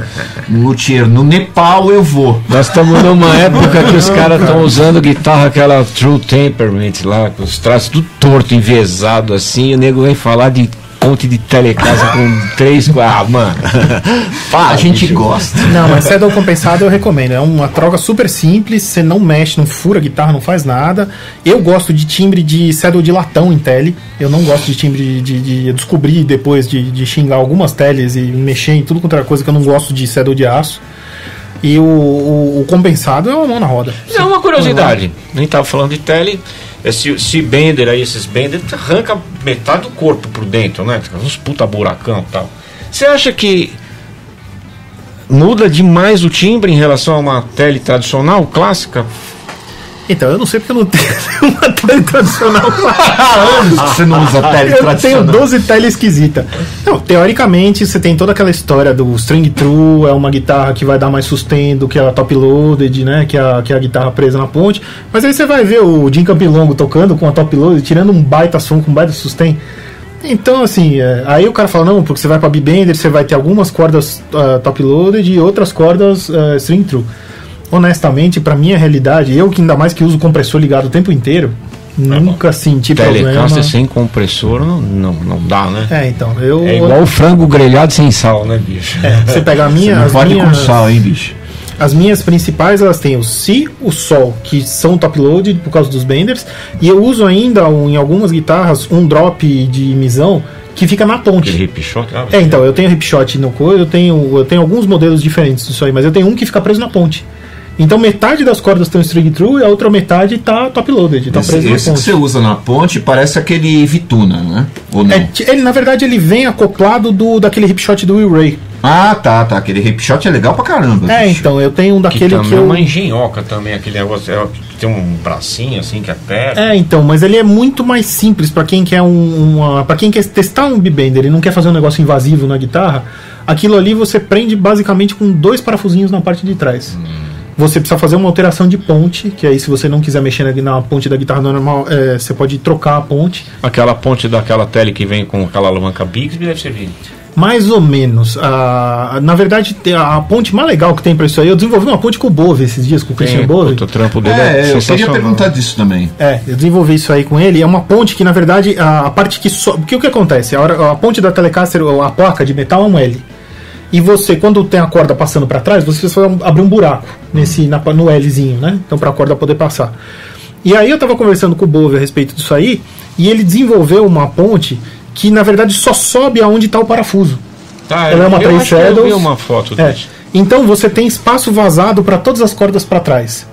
luthier no Nepal, eu vou. Nós estamos numa época que os caras estão usando guitarra, aquela True Temperament lá, com os traços tudo torto, enviesado assim, e o nego vem falar de ponte de telecasa com 3, 4. Mano, a gente gosta. Não, mas saddle compensado eu recomendo. É uma troca super simples, você não mexe, não fura a guitarra, não faz nada. Eu gosto de timbre de saddle de latão em tele. Eu não gosto de timbre eu descobri depois de xingar algumas teles e mexer em tudo quanto era coisa que eu não gosto de saddle de aço. E o compensado é uma mão na roda. É uma curiosidade. Nem estava falando de tele. Esse Bender aí, esses Bender, arranca metade do corpo por dentro, né? Uns puta buracão e tal. Você acha que muda demais o timbre em relação a uma tele tradicional, clássica? Então, eu não sei porque eu não tenho uma tele tradicional. Você não usa tele tradicional? Eu tenho 12 tele esquisita. Não, teoricamente, você tem toda aquela história do string true, é uma guitarra que vai dar mais sustain do que a top loaded, né? Que é a guitarra presa na ponte. Mas aí você vai ver o Jim Campilongo tocando com a top loaded, tirando um baita som com baita sustain. Então, assim, aí o cara fala, não, porque você vai pra B-Bender, você vai ter algumas cordas top loaded e outras cordas string true. Honestamente, pra minha realidade, eu que ainda mais que uso o compressor ligado o tempo inteiro, nunca senti problema. Telecaster sem compressor não dá, né? Então, é igual o frango grelhado sem sal, né, bicho? Você pega a minha... Você não pode com sal, hein, bicho? As minhas principais, elas têm o Si, o Sol, que são top load por causa dos benders, e eu uso ainda, em algumas guitarras, um drop de misão que fica na ponte. Aquele hip shot? Então, eu tenho hip shot no couro, eu tenho alguns modelos diferentes disso aí, mas eu tenho um que fica preso na ponte. Então metade das cordas estão string true e a outra metade está top loaded. Tá esse que você usa na ponte parece aquele Vituna, né? Ou não? Ele, na verdade, ele vem acoplado daquele hip shot do Will Ray. Ah, tá. Aquele hip shot é legal pra caramba. Então, eu tenho um daquele que é uma engenhoca também, aquele negócio, tem um bracinho assim que aperta. Então, mas ele é muito mais simples pra quem quer para quem quer testar um B-Bender e não quer fazer um negócio invasivo na guitarra. Aquilo ali você prende basicamente com 2 parafusinhos na parte de trás. Você precisa fazer uma alteração de ponte, que aí se você não quiser mexer na ponte da guitarra normal, você pode trocar a ponte. Aquela ponte daquela tele que vem com aquela alavanca Bigsby deve servir. Mais ou menos. Na verdade, a ponte mais legal que tem pra isso aí, eu desenvolvi uma ponte com o Bove esses dias, com o Christian Bove. O trampo dele é eu queria perguntar disso também. Eu desenvolvi isso aí com ele. É uma ponte que, na verdade, a parte que porque o que acontece? A ponte da Telecaster, a placa de metal é um L. E você, quando tem a corda passando para trás, você precisa abrir um buraco no Lzinho, né? Então, para a corda poder passar. E aí eu tava conversando com o Bove a respeito disso aí, e ele desenvolveu uma ponte que na verdade só sobe aonde está o parafuso. Ela é uma 3 saddles. Eu vi uma foto disso. Então você tem espaço vazado para todas as cordas para trás.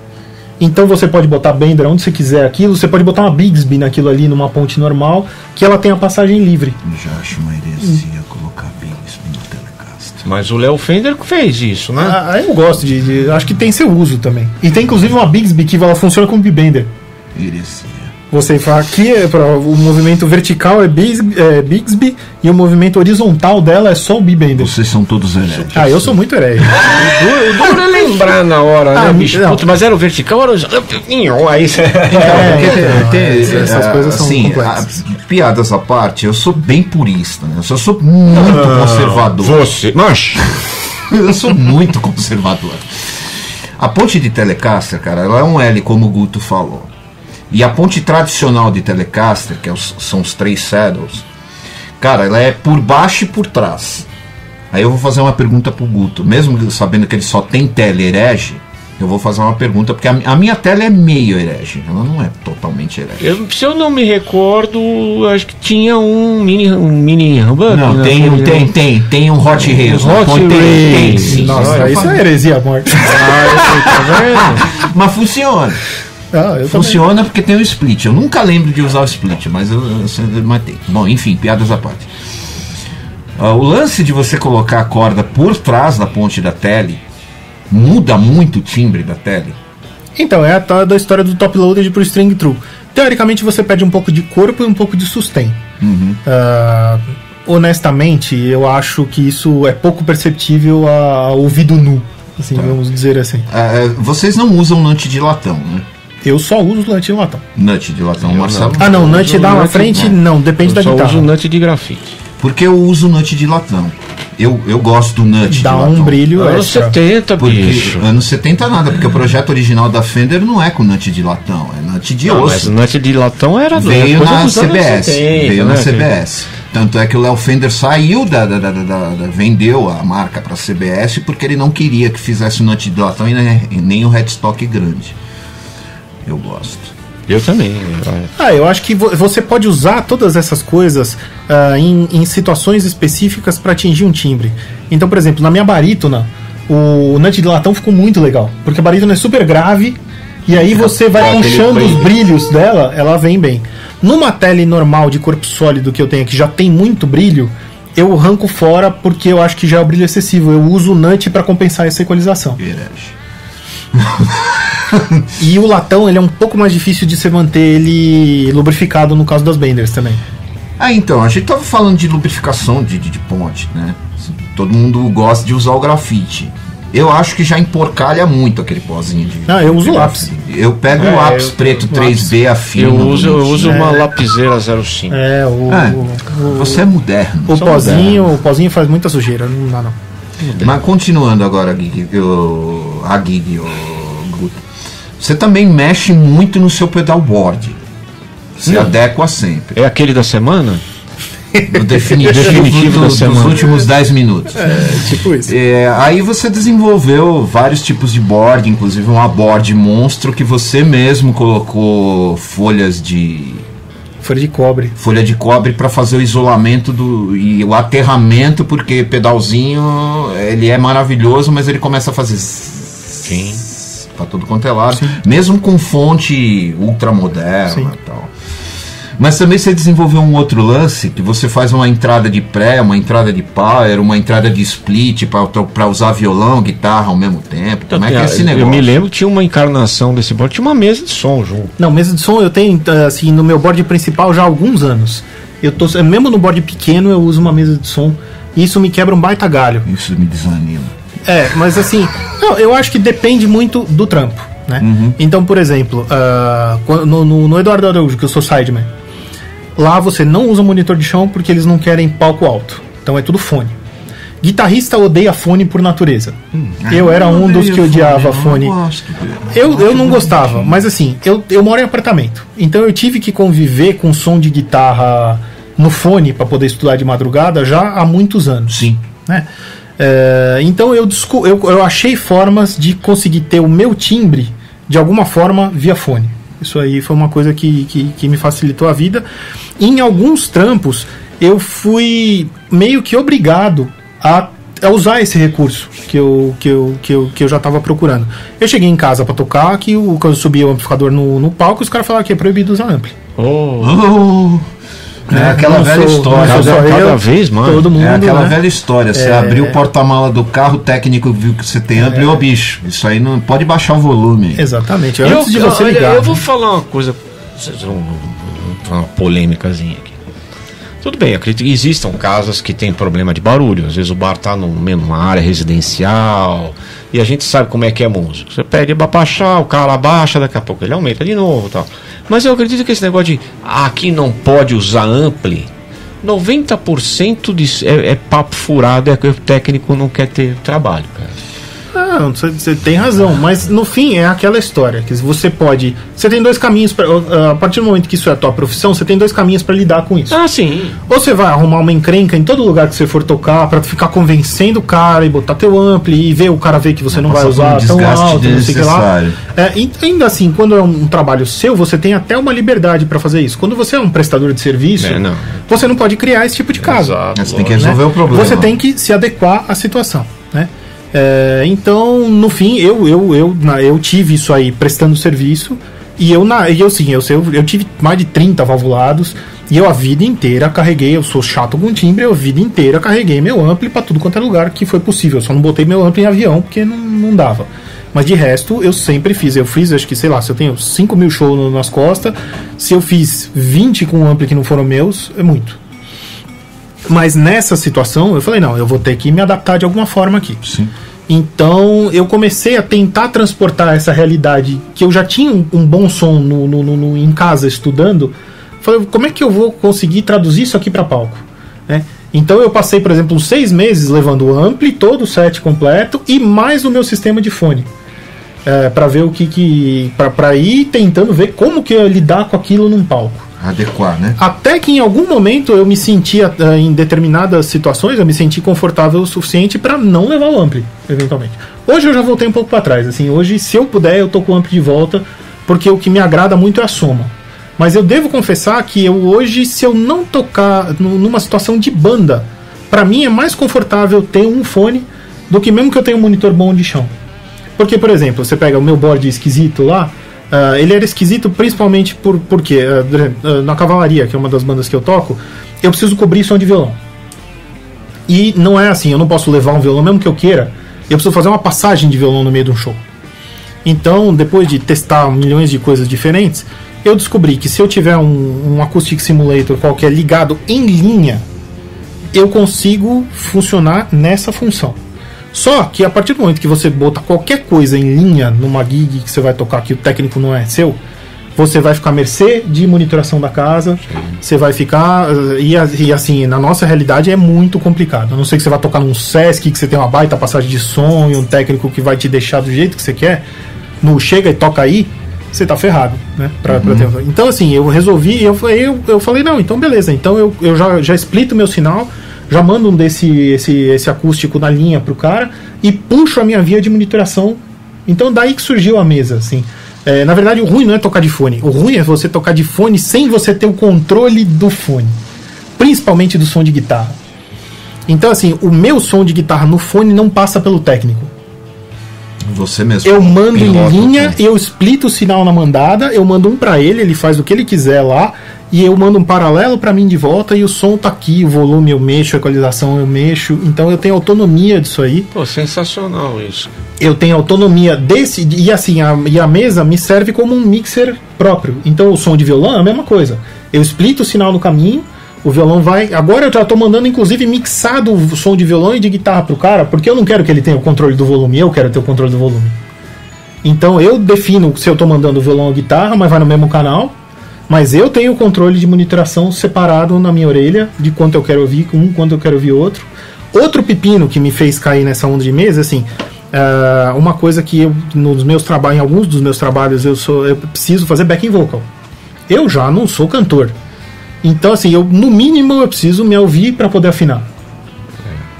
Então você pode botar Bender onde você quiser aquilo, você pode botar uma Bigsby naquilo ali, numa ponte normal, que ela tem a passagem livre. Eu já acho uma heresia colocar Bigsby no Telecaster. Mas o Léo Fender fez isso, né? Eu gosto acho que tem seu uso também. E tem inclusive uma Bigsby que ela funciona como Bender. Heresia. Você fala aqui, o movimento vertical é Bigsby e o movimento horizontal dela é só o B-Bender. Vocês são todos heréticos. Eu sou muito herege. O duro é lembrar na hora, né, bicho? Puta, mas era o vertical, era o... Aí você... essas coisas são complexas. Piadas à parte, eu sou bem purista, né? Eu sou muito conservador. Você... Mas... Eu sou muito conservador. A ponte de Telecaster, cara, ela é um L, como o Guto falou. E a ponte tradicional de Telecaster, que são os 3 saddles, cara, ela é por baixo e por trás. Aí eu vou fazer uma pergunta pro Guto. Mesmo sabendo que ele só tem tele herege, eu vou fazer uma pergunta, porque a minha tele é meio herege. Ela não é totalmente herege. Se eu não me recordo, acho que tinha um mini humbucker. Não, tem um Hot Rails. Tem, sim. Nossa, isso é heresia morta. Tá vendo? Mas funciona. Funciona porque tem o split. Eu nunca lembro de usar o split, mas eu matei. Bom, enfim, piadas à parte. O lance de você colocar a corda por trás da ponte da tele muda muito o timbre da tele. Então, é a tal da história do top loaded pro string true. Teoricamente você perde um pouco de corpo e um pouco de sustain. Honestamente, eu acho que isso é pouco perceptível a ouvido nu, assim, vamos dizer assim. Vocês não usam nut de latão, né? Eu só uso nut de latão. Nut de latão, Marcelo? Não, nut dá na frente, não, depende da guitarra. Eu uso nut de grafite. Porque eu uso nut de latão. Eu gosto do nut de latão. Dá um brilho anos 70, bicho. Anos 70 nada, porque o projeto original da Fender não é com nut de latão, é nut de osso. Mas o nut de latão era veio na CBS. Veio na CBS. Tanto é que o Léo Fender saiu vendeu a marca para a CBS porque ele não queria que fizesse o nut de latão e nem o headstock grande. Eu gosto. Eu também. Eu acho que você pode usar todas essas coisas em situações específicas para atingir um timbre. Então, por exemplo, na minha barítona, o nut de latão ficou muito legal, porque a barítona é super grave e aí você vai puxando os brilhos dela, ela vem bem. Numa tele normal de corpo sólido que eu tenho, que já tem muito brilho, eu arranco fora porque eu acho que já é o brilho excessivo. Eu uso o nut para compensar essa equalização. E o latão, ele é um pouco mais difícil de você manter ele lubrificado no caso das Benders também. Então, a gente tava falando de lubrificação de ponte, né? Todo mundo gosta de usar o grafite. Eu acho que já emporcalha muito aquele pozinho de... eu uso lápis. Eu pego o lápis preto 3B afino. Eu uso uma lapiseira 05. Você é moderno. O pozinho faz muita sujeira, não dá não. Mas continuando agora, você também mexe muito no seu pedalboard. Se adequa sempre. É aquele da semana? O definitivo da semana. Dos últimos 10 minutos. Tipo isso. Aí você desenvolveu vários tipos de board, inclusive uma board monstro que você mesmo colocou folha de cobre para fazer o isolamento e o aterramento, porque pedalzinho ele é maravilhoso, mas ele começa a fazer para todo quanto é lado, mesmo com fonte ultramoderna e tal. Mas também você desenvolveu um outro lance, que você faz uma entrada de pré, uma entrada de power, uma entrada de split para usar violão, guitarra ao mesmo tempo. Como é que é esse negócio? Eu me lembro que tinha uma encarnação desse board, tinha uma mesa de som junto. Não, mesa de som eu tenho assim, no meu board principal já há alguns anos. Mesmo no board pequeno eu uso uma mesa de som e isso me quebra um baita galho. Isso me desanima. Mas assim, não, eu acho que depende muito do trampo, né? Então, por exemplo, no Eduardo Araújo, que eu sou sideman, lá você não usa monitor de chão porque eles não querem palco alto. Então é tudo fone. Guitarrista odeia fone por natureza. Eu era um dos que odiava fone. Eu não gostava, mas assim, eu moro em apartamento. Então eu tive que conviver com som de guitarra no fone para poder estudar de madrugada já há muitos anos. Sim. Né? Então eu achei formas de conseguir ter o meu timbre de alguma forma via fone. Isso aí foi uma coisa que me facilitou a vida. E em alguns trampos eu fui meio que obrigado a usar esse recurso que eu já estava procurando. Eu cheguei em casa para tocar, que quando eu subia o amplificador no palco, os caras falaram que é proibido usar ampli. É aquela velha história. Cada vez mais. Todo mundo, é aquela velha história. Você abriu o porta-mala do carro, o técnico viu que você tem ampli, bicho, isso aí não pode baixar o volume. Exatamente. Antes de você ligar. Eu vou falar uma coisa, vocês vão uma polêmicazinha aqui. Tudo bem, eu acredito que existam casas que tem problema de barulho. Às vezes o bar está numa área residencial e a gente sabe como é que é músico. Você pede para baixar, o cara abaixa, daqui a pouco ele aumenta de novo, tal. Mas eu acredito que esse negócio de aqui não pode usar ampli, 90% é papo furado, é que o técnico não quer ter trabalho, cara. Não, você tem razão, mas no fim é aquela história que você tem dois caminhos a partir do momento que isso é a tua profissão, você tem dois caminhos para lidar com isso. Sim. Ou você vai arrumar uma encrenca em todo lugar que você for tocar para ficar convencendo o cara e botar teu ampli e ver o cara ver que você não vai usar tão alto, não sei o que lá. Ainda assim, quando é um trabalho seu, você tem até uma liberdade para fazer isso. Quando você é um prestador de serviço, você não pode criar esse tipo de caso. Você tem que resolver o problema. Você tem que se adequar à situação, né? Então, no fim, eu tive isso aí prestando serviço. E eu tive mais de 30 valvulados. E eu a vida inteira carreguei. Eu sou chato com timbre. Eu a vida inteira carreguei meu ampli pra tudo quanto é lugar que foi possível. Eu só não botei meu ampli em avião porque não dava. Mas de resto, eu sempre fiz. Eu fiz, acho que, sei lá, se eu tenho 5.000 shows nas costas, se eu fiz 20 com ampli que não foram meus, é muito. Mas nessa situação, eu falei, não, eu vou ter que me adaptar de alguma forma aqui. Sim. Então, eu comecei a tentar transportar essa realidade, que eu já tinha um bom som em casa estudando. Falei, como é que eu vou conseguir traduzir isso aqui para palco? Né? Então, eu passei, por exemplo, uns 6 meses levando o ampli, todo o set completo, e mais o meu sistema de fone. Para ver para ir tentando ver como que eu ia lidar com aquilo num palco. Adequar, né? Até que em algum momento eu me sentia, em determinadas situações, eu me senti confortável o suficiente para não levar o ampli, eventualmente. Hoje eu já voltei um pouco para trás, assim, hoje se eu puder eu tô com o ampli de volta, porque o que me agrada muito é a soma. Mas eu devo confessar que eu hoje, se eu não tocar numa situação de banda, para mim é mais confortável ter um fone do que mesmo que eu tenha um monitor bom de chão. Porque, por exemplo, você pega o meu board esquisito lá, ele era esquisito principalmente porque na Cavalaria, que é uma das bandas que eu toco, eu preciso cobrir som de violão. E não é assim, eu não posso levar um violão, mesmo que eu queira, eu preciso fazer uma passagem de violão no meio de um show. Então, depois de testar milhões de coisas diferentes, eu descobri que se eu tiver um Acoustic Simulator qualquer ligado em linha, eu consigo funcionar nessa função. Só que a partir do momento que você bota qualquer coisa em linha numa gig que você vai tocar que o técnico não é seu, você vai ficar à mercê de monitoração da casa. Sim. Você vai ficar... E assim, na nossa realidade é muito complicado. A não ser que você vá tocar num Sesc, que você tem uma baita passagem de som e um técnico que vai te deixar do jeito que você quer, no chega e toca aí, você tá ferrado, né? Então assim, eu resolvi, eu falei, não, então beleza, então eu já splito meu sinal, já mando esse acústico na linha pro cara e puxo a minha via de monitoração. Então daí que surgiu a mesa, assim. Na verdade, o ruim não é tocar de fone. O ruim é você tocar de fone sem você ter o controle do fone, principalmente do som de guitarra. Então assim, o meu som de guitarra no fone não passa pelo técnico. Você mesmo. Eu mando em linha, eu splito o sinal na mandada, eu mando um pra ele faz o que ele quiser lá, e eu mando um paralelo pra mim de volta, e o som tá aqui, o volume eu mexo, a equalização eu mexo, então eu tenho autonomia disso aí. Pô, sensacional isso. Eu tenho autonomia desse, e assim, a mesa me serve como um mixer próprio. Então o som de violão é a mesma coisa. Eu splito o sinal no caminho, o violão vai... Agora eu já tô mandando, inclusive, mixado o som de violão e de guitarra pro cara, porque eu não quero que ele tenha o controle do volume, eu quero ter o controle do volume. Então eu defino se eu tô mandando o violão ou guitarra, mas vai no mesmo canal, mas eu tenho o controle de monitoração separado na minha orelha, de quanto eu quero ouvir um, quanto eu quero ouvir outro. Outro pepino que me fez cair nessa onda de mesa, assim, uma coisa que eu, nos meus trabalhos, em alguns dos meus trabalhos, eu preciso fazer backing vocal. Eu já não sou cantor. Então, assim, no mínimo eu preciso me ouvir para poder afinar.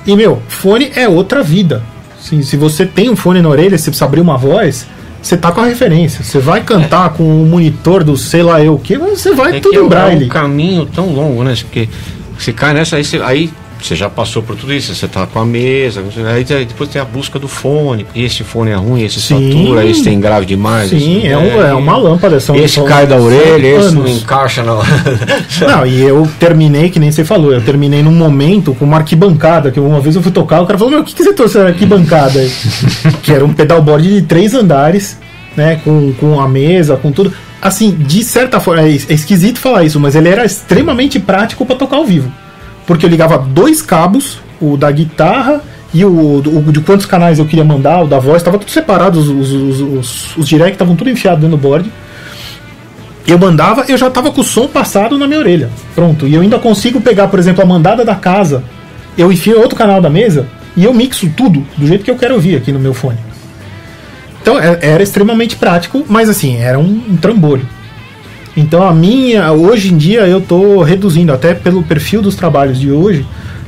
E, fone é outra vida. Assim, se você tem um fone na orelha, você precisa abrir uma voz, você tá com a referência. Você vai cantar com o monitor do sei lá eu o que, você vai tudo em braille. É um caminho tão longo, né? Porque você cai nessa, aí você já passou por tudo isso, você tá com a mesa, aí depois tem a busca do fone, esse fone é ruim, esse satura, esse tem grave demais. Sim, é uma lâmpada. Esse cai da orelha, esse não encaixa na... Não, e eu terminei, que nem você falou, eu terminei num momento com uma arquibancada, que uma vez eu fui tocar, o cara falou, o que você trouxe essa arquibancada aí? Que era um pedalboard de 3 andares, né, com a mesa, com tudo. Assim, de certa forma, é esquisito falar isso, mas ele era extremamente prático para tocar ao vivo. Porque eu ligava 2 cabos, o da guitarra e o de quantos canais eu queria mandar, o da voz, estava tudo separado, os direct estavam tudo enfiados dentro do board. Eu mandava, eu já estava com o som passado na minha orelha. Pronto. E eu ainda consigo pegar, por exemplo, a mandada da casa, eu enfio em outro canal da mesa e eu mixo tudo do jeito que eu quero ouvir aqui no meu fone. Então era extremamente prático, mas assim, era um trambolho. Então hoje em dia eu estou reduzindo, até pelo perfil dos trabalhos de hoje,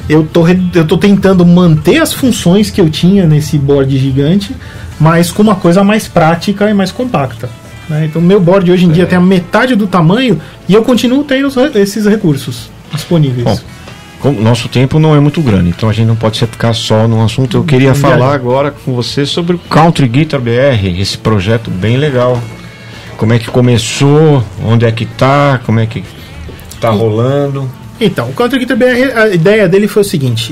eu tô tentando manter as funções que eu tinha nesse board gigante, mas com uma coisa mais prática e mais compacta, né? Então meu board hoje em dia tem a metade do tamanho e eu continuo tendo esses recursos disponíveis. Bom, como nosso tempo não é muito grande, então a gente não pode ficar só num assunto. Eu queria falar agora com você sobre o Country Guitar BR, esse projeto bem legal. Como é que começou? Onde é que tá? Como é que tá rolando? Então, o Country Guitar BR, a ideia dele foi o seguinte,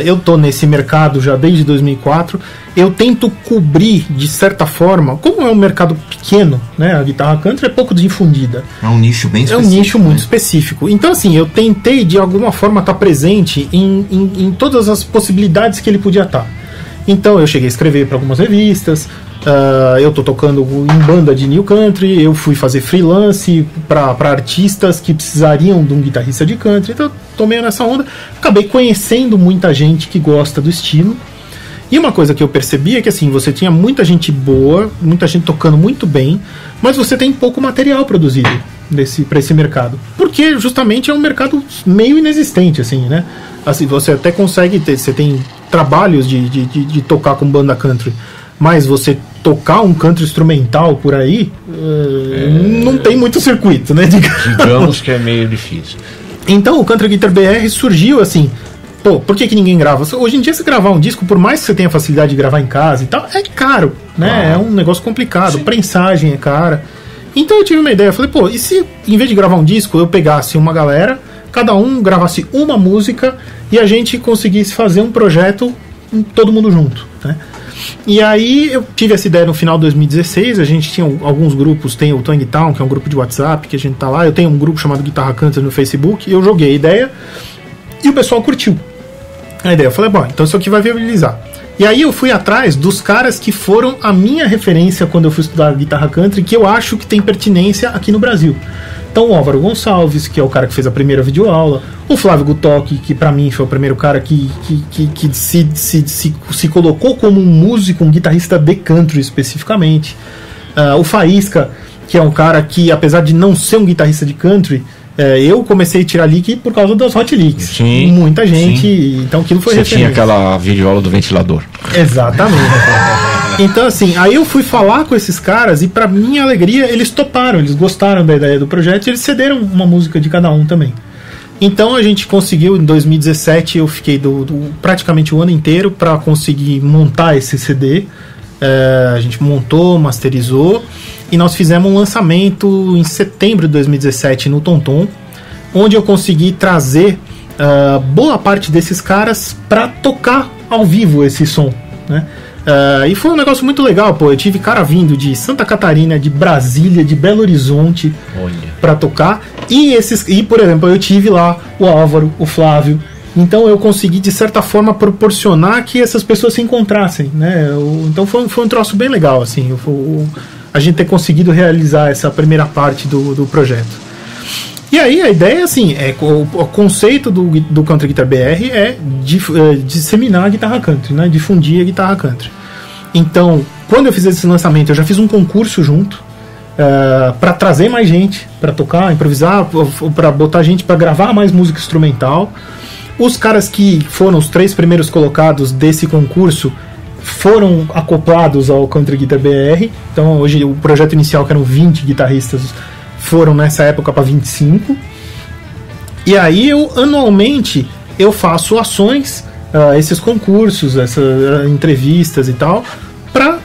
eu tô nesse mercado já desde 2004, eu tento cobrir, de certa forma, como é um mercado pequeno, né, a guitarra country é pouco difundida. É um nicho bem específico. É um nicho muito específico. Então, assim, eu tentei, de alguma forma, estar presente em todas as possibilidades que ele podia estar. Então, eu cheguei a escrever para algumas revistas, eu tô tocando em banda de New Country, eu fui fazer freelance para artistas que precisariam de um guitarrista de country, então eu tô meio nessa onda. Acabei conhecendo muita gente que gosta do estilo. E uma coisa que eu percebi é que assim, você tinha muita gente boa, muita gente tocando muito bem, mas você tem pouco material produzido para esse mercado. Porque justamente é um mercado meio inexistente, assim, né? Assim, você até consegue ter, você tem trabalhos de tocar com banda country, mas você tocar um country instrumental por aí, não tem muito circuito, né? Digamos que é meio difícil. Então o Country Guitar BR surgiu assim, por que ninguém grava? Hoje em dia, você gravar um disco, por mais que você tenha facilidade de gravar em casa e tal, é caro, né? É um negócio complicado, prensagem é cara. Então eu tive uma ideia, falei, e se em vez de gravar um disco, eu pegasse uma galera, cada um gravasse uma música e a gente conseguisse fazer um projeto todo mundo junto, né? E aí eu tive essa ideia no final de 2016, a gente tinha alguns grupos, tem o Twang Town, que é um grupo de WhatsApp, que a gente tá lá, eu tenho um grupo chamado Guitarra Country no Facebook, eu joguei a ideia e o pessoal curtiu a ideia. Eu falei, então isso aqui vai viabilizar. E aí eu fui atrás dos caras que foram a minha referência quando eu fui estudar guitarra country, que eu acho que tem pertinência aqui no Brasil. Então o Álvaro Gonçalves, que é o cara que fez a primeira videoaula, o Flávio Gutock, que pra mim foi o primeiro cara que se colocou como um músico, um guitarrista de country especificamente, o Faísca, que é um cara que, apesar de não ser um guitarrista de country, eu comecei a tirar leak por causa das hot leaks. Sim, muita gente, então aquilo foi referência. Você tinha aquela videoaula do ventilador. Exatamente. Então assim, aí eu fui falar com esses caras e pra minha alegria eles toparam, eles gostaram da ideia do projeto e eles cederam uma música de cada um também. Então a gente conseguiu, em 2017 eu fiquei praticamente o ano inteiro para conseguir montar esse CD. A gente montou, masterizou e nós fizemos um lançamento em setembro de 2017 no Tonton, onde eu consegui trazer boa parte desses caras para tocar ao vivo esse som, né? E foi um negócio muito legal, pô. Eu tive cara vindo de Santa Catarina, de Brasília, de Belo Horizonte pra tocar. E, por exemplo, eu tive lá o Álvaro, o Flávio. Então eu consegui, de certa forma, proporcionar que essas pessoas se encontrassem, né? Então foi um troço bem legal, assim, a gente ter conseguido realizar essa primeira parte do projeto. E aí a ideia, assim, o conceito do Country Guitar BR é disseminar a guitarra country, né? Difundir a guitarra country. Então, quando eu fiz esse lançamento, eu já fiz um concurso junto, para trazer mais gente para tocar, improvisar, para botar gente para gravar mais música instrumental. Os caras que foram os 3 primeiros colocados desse concurso foram acoplados ao Country Guitar BR. Então hoje o projeto inicial, que eram 20 guitarristas, foram nessa época para 25. E aí anualmente eu faço ações, esses concursos, essas entrevistas e tal, para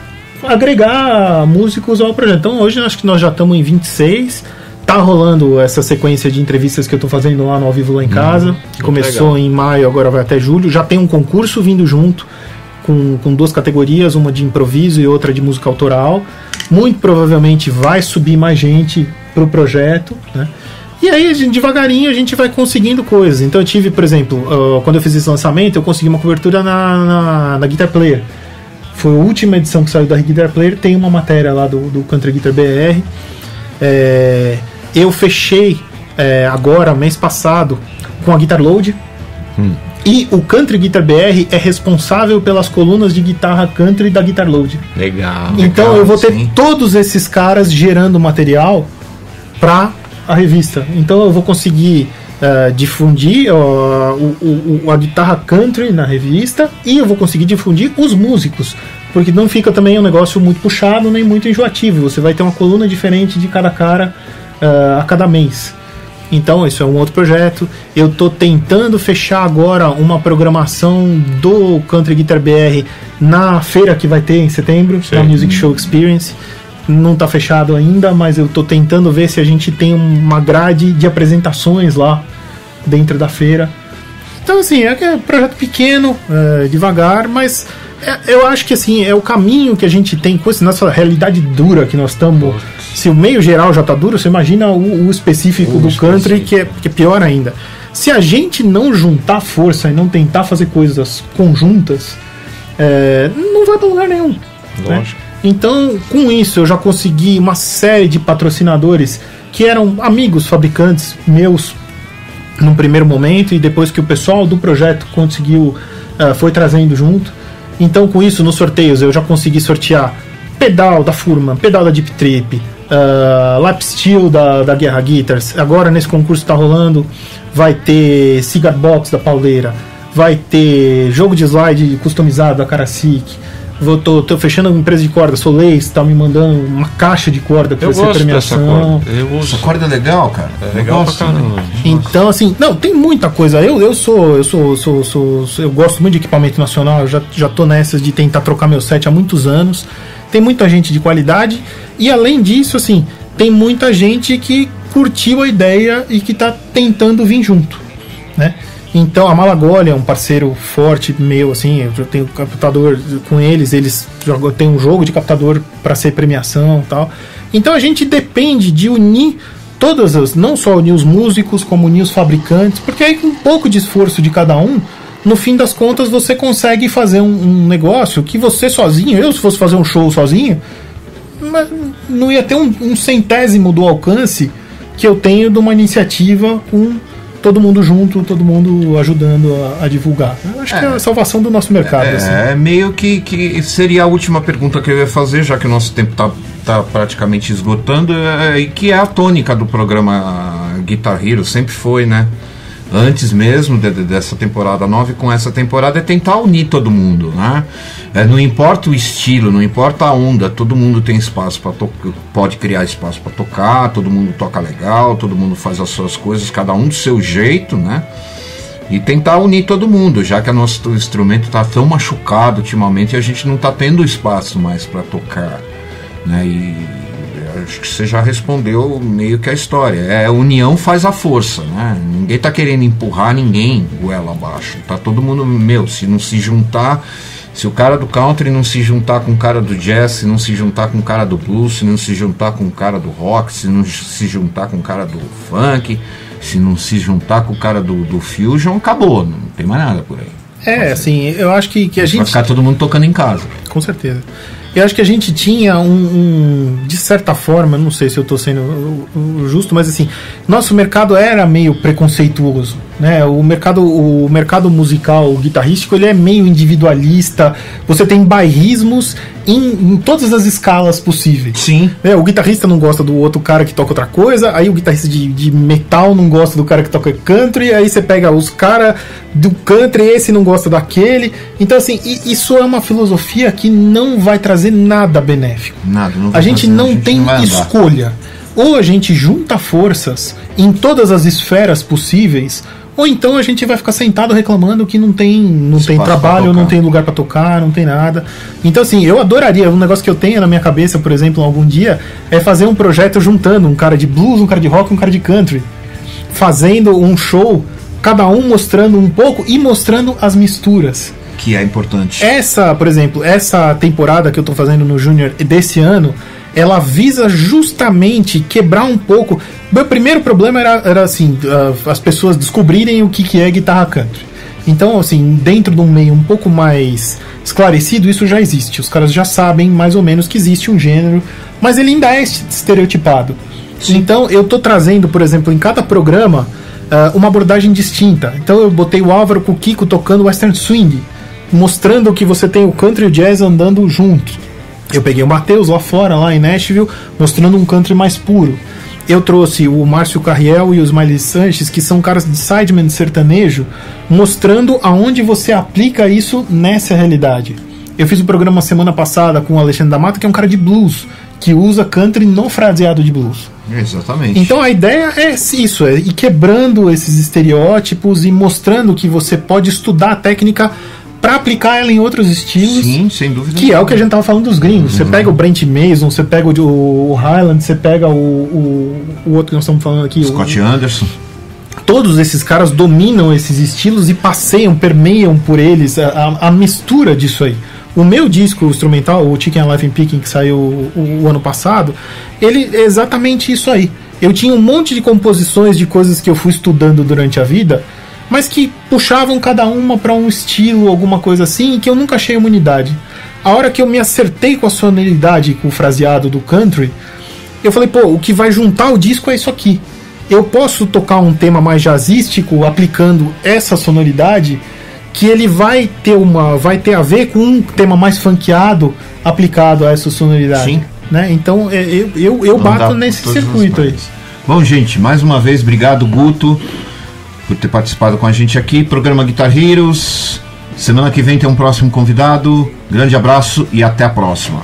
agregar músicos ao projeto. Então hoje acho que nós já estamos em 26. Tá rolando essa sequência de entrevistas que eu tô fazendo lá no Ao Vivo Lá em Casa, que começou em maio, agora vai até julho. Já tem um concurso vindo junto, com 2 categorias, uma de improviso e outra de música autoral. Muito provavelmente vai subir mais gente pro projeto, né? E aí, devagarinho, a gente vai conseguindo coisas. Então eu tive, por exemplo, quando eu fiz esse lançamento, eu consegui uma cobertura na Guitar Player. Foi a última edição que saiu da Guitar Player, tem uma matéria lá do Country Guitar BR. Eu fechei agora, mês passado, com a Guitar Load. E o Country Guitar BR é responsável pelas colunas de guitarra country da Guitar Load. Legal. Então legal, eu vou ter sim. todos esses caras gerando material para a revista. Então eu vou conseguir difundir a guitarra country na revista, e eu vou conseguir difundir os músicos, porque não fica também um negócio muito puxado nem muito enjoativo. Você vai ter uma coluna diferente de cada cara a cada mês. Então isso é um outro projeto. Eu estou tentando fechar agora uma programação do Country Guitar BR na feira que vai ter em setembro, na Music Show Experience. Não está fechado ainda, mas eu estou tentando ver se a gente tem uma grade de apresentações lá dentro da feira. Então assim, é um projeto pequeno, devagar, mas eu acho que assim, é o caminho que a gente tem com essa nossa realidade dura que nós estamos. Se o meio geral já está duro, você imagina o específico do country, que é pior ainda. Se a gente não juntar força e não tentar fazer coisas conjuntas, não vai para lugar nenhum. Lógico. Né? Então, com isso, eu já consegui uma série de patrocinadores que eram amigos fabricantes meus num primeiro momento, e depois que o pessoal do projeto conseguiu, foi trazendo junto. Então, com isso, nos sorteios, eu já consegui sortear pedal da Furman, pedal da Deep Trip, lap steel da Guerra Guitars. Agora, nesse concurso que está rolando, vai ter cigar box da Pauleira, vai ter jogo de slide customizado da Karasik. Tô fechando uma empresa de corda, Soleil está me mandando uma caixa de corda para ser premiação. Essa corda é legal, cara. É legal pra caramba. Então, assim, não, tem muita coisa. Eu gosto muito de equipamento nacional, eu já tô nessa de tentar trocar meu set há muitos anos. Tem muita gente de qualidade, e além disso, assim, tem muita gente que curtiu a ideia e que tá tentando vir junto, né? Então a Malagoli é um parceiro forte meu, assim, eu tenho captador com eles têm um jogo de captador para ser premiação e tal. Então a gente depende de unir não só unir os músicos, como unir os fabricantes, porque aí com um pouco de esforço de cada um, no fim das contas você consegue fazer um negócio que você sozinho, se fosse fazer um show sozinho, não ia ter um centésimo do alcance que eu tenho de uma iniciativa com todo mundo junto, todo mundo ajudando a divulgar. Eu acho que é a salvação do nosso mercado. Assim. Meio que seria a última pergunta que eu ia fazer, já que o nosso tempo tá praticamente esgotando, e que é a tônica do programa Guitar Hero, sempre foi, né? Antes mesmo dessa temporada nova, e com essa temporada, é tentar unir todo mundo, né? Não importa o estilo, não importa a onda, todo mundo tem espaço para pode criar espaço para tocar, todo mundo toca legal, todo mundo faz as suas coisas, cada um do seu jeito, né? E tentar unir todo mundo, já que o nosso instrumento está tão machucado ultimamente, a gente não está tendo espaço mais para tocar, né? E acho que você já respondeu meio que a história. A união faz a força, né? Ninguém tá querendo empurrar ninguém goela abaixo. Tá todo mundo, se não se juntar, se o cara do country não se juntar com o cara do jazz, se não se juntar com o cara do blues, se não se juntar com o cara do rock, se não se juntar com o cara do funk, se não se juntar com o cara do fusion, acabou, não tem mais nada por aí. Assim, eu acho que a gente... Vai ficar todo mundo tocando em casa. Com certeza. Eu acho que a gente tinha de certa forma, não sei se eu estou sendo justo, mas assim, nosso mercado era meio preconceituoso, né? O mercado musical, guitarrístico, ele é meio individualista. Você tem bairrismos em todas as escalas possíveis. Sim. O guitarrista não gosta do outro cara que toca outra coisa, aí o guitarrista de metal não gosta do cara que toca country, aí você pega os caras do country, esse não gosta daquele. Então, assim, isso é uma filosofia que não vai trazer nada benéfico. Nada, não vai a gente trazer, não tem escolha. Ou a gente junta forças em todas as esferas possíveis, ou então a gente vai ficar sentado reclamando que não tem trabalho, não tem lugar para tocar, não tem nada. Então, assim, eu adoraria, um negócio que eu tenho na minha cabeça, por exemplo, algum dia, é fazer um projeto juntando um cara de blues, um cara de rock, um cara de country, fazendo um show, cada um mostrando um pouco e mostrando as misturas. Que é importante. Por exemplo, essa temporada que eu tô fazendo no Júnior desse ano, ela visa justamente quebrar um pouco. Meu primeiro problema era assim, as pessoas descobrirem o que é guitarra country. Então, assim, dentro de um meio um pouco mais esclarecido, isso já existe. Os caras já sabem mais ou menos que existe um gênero, mas ele ainda é estereotipado. Sim. Então, eu tô trazendo, por exemplo, em cada programa, uma abordagem distinta. Então, eu botei o Álvaro com o Kiko tocando Western Swing, mostrando que você tem o country e o jazz andando juntos. Eu peguei o Matheus lá fora, lá em Nashville, mostrando um country mais puro. Eu trouxe o Márcio Carriel e o Smiley Sanches, que são caras de sideman sertanejo, mostrando aonde você aplica isso nessa realidade. Eu fiz um programa semana passada com o Alexandre da Mata, que é um cara de blues, que usa country no fraseado de blues. Exatamente. Então a ideia é isso, é ir quebrando esses estereótipos e mostrando que você pode estudar a técnica para aplicar ela em outros estilos. Sim, sem dúvida. Que é o que a gente tava falando dos gringos. Você pega o Brent Mason, você pega o Highland, você pega o outro que nós estamos falando aqui, Scott Anderson. Todos esses caras dominam esses estilos e permeiam por eles a mistura disso aí. O meu disco instrumental, o Chicken Alive and Picking, que saiu o ano passado, ele é exatamente isso aí. Eu tinha um monte de composições de coisas que eu fui estudando durante a vida, mas que puxavam cada uma para um estilo, alguma coisa assim, e que eu nunca achei uma unidade. A hora que eu me acertei com a sonoridade, com o fraseado do country, eu falei, o que vai juntar o disco é isso aqui. Eu posso tocar um tema mais jazzístico aplicando essa sonoridade, que ele vai ter a ver com um tema mais funkeado aplicado a essa sonoridade. Sim. Né? Então eu bato nesse circuito aí. Bom, gente, mais uma vez, obrigado, Guto, por ter participado com a gente aqui. Programa Guitar Heroes. Semana que vem tem um próximo convidado. Grande abraço e até a próxima.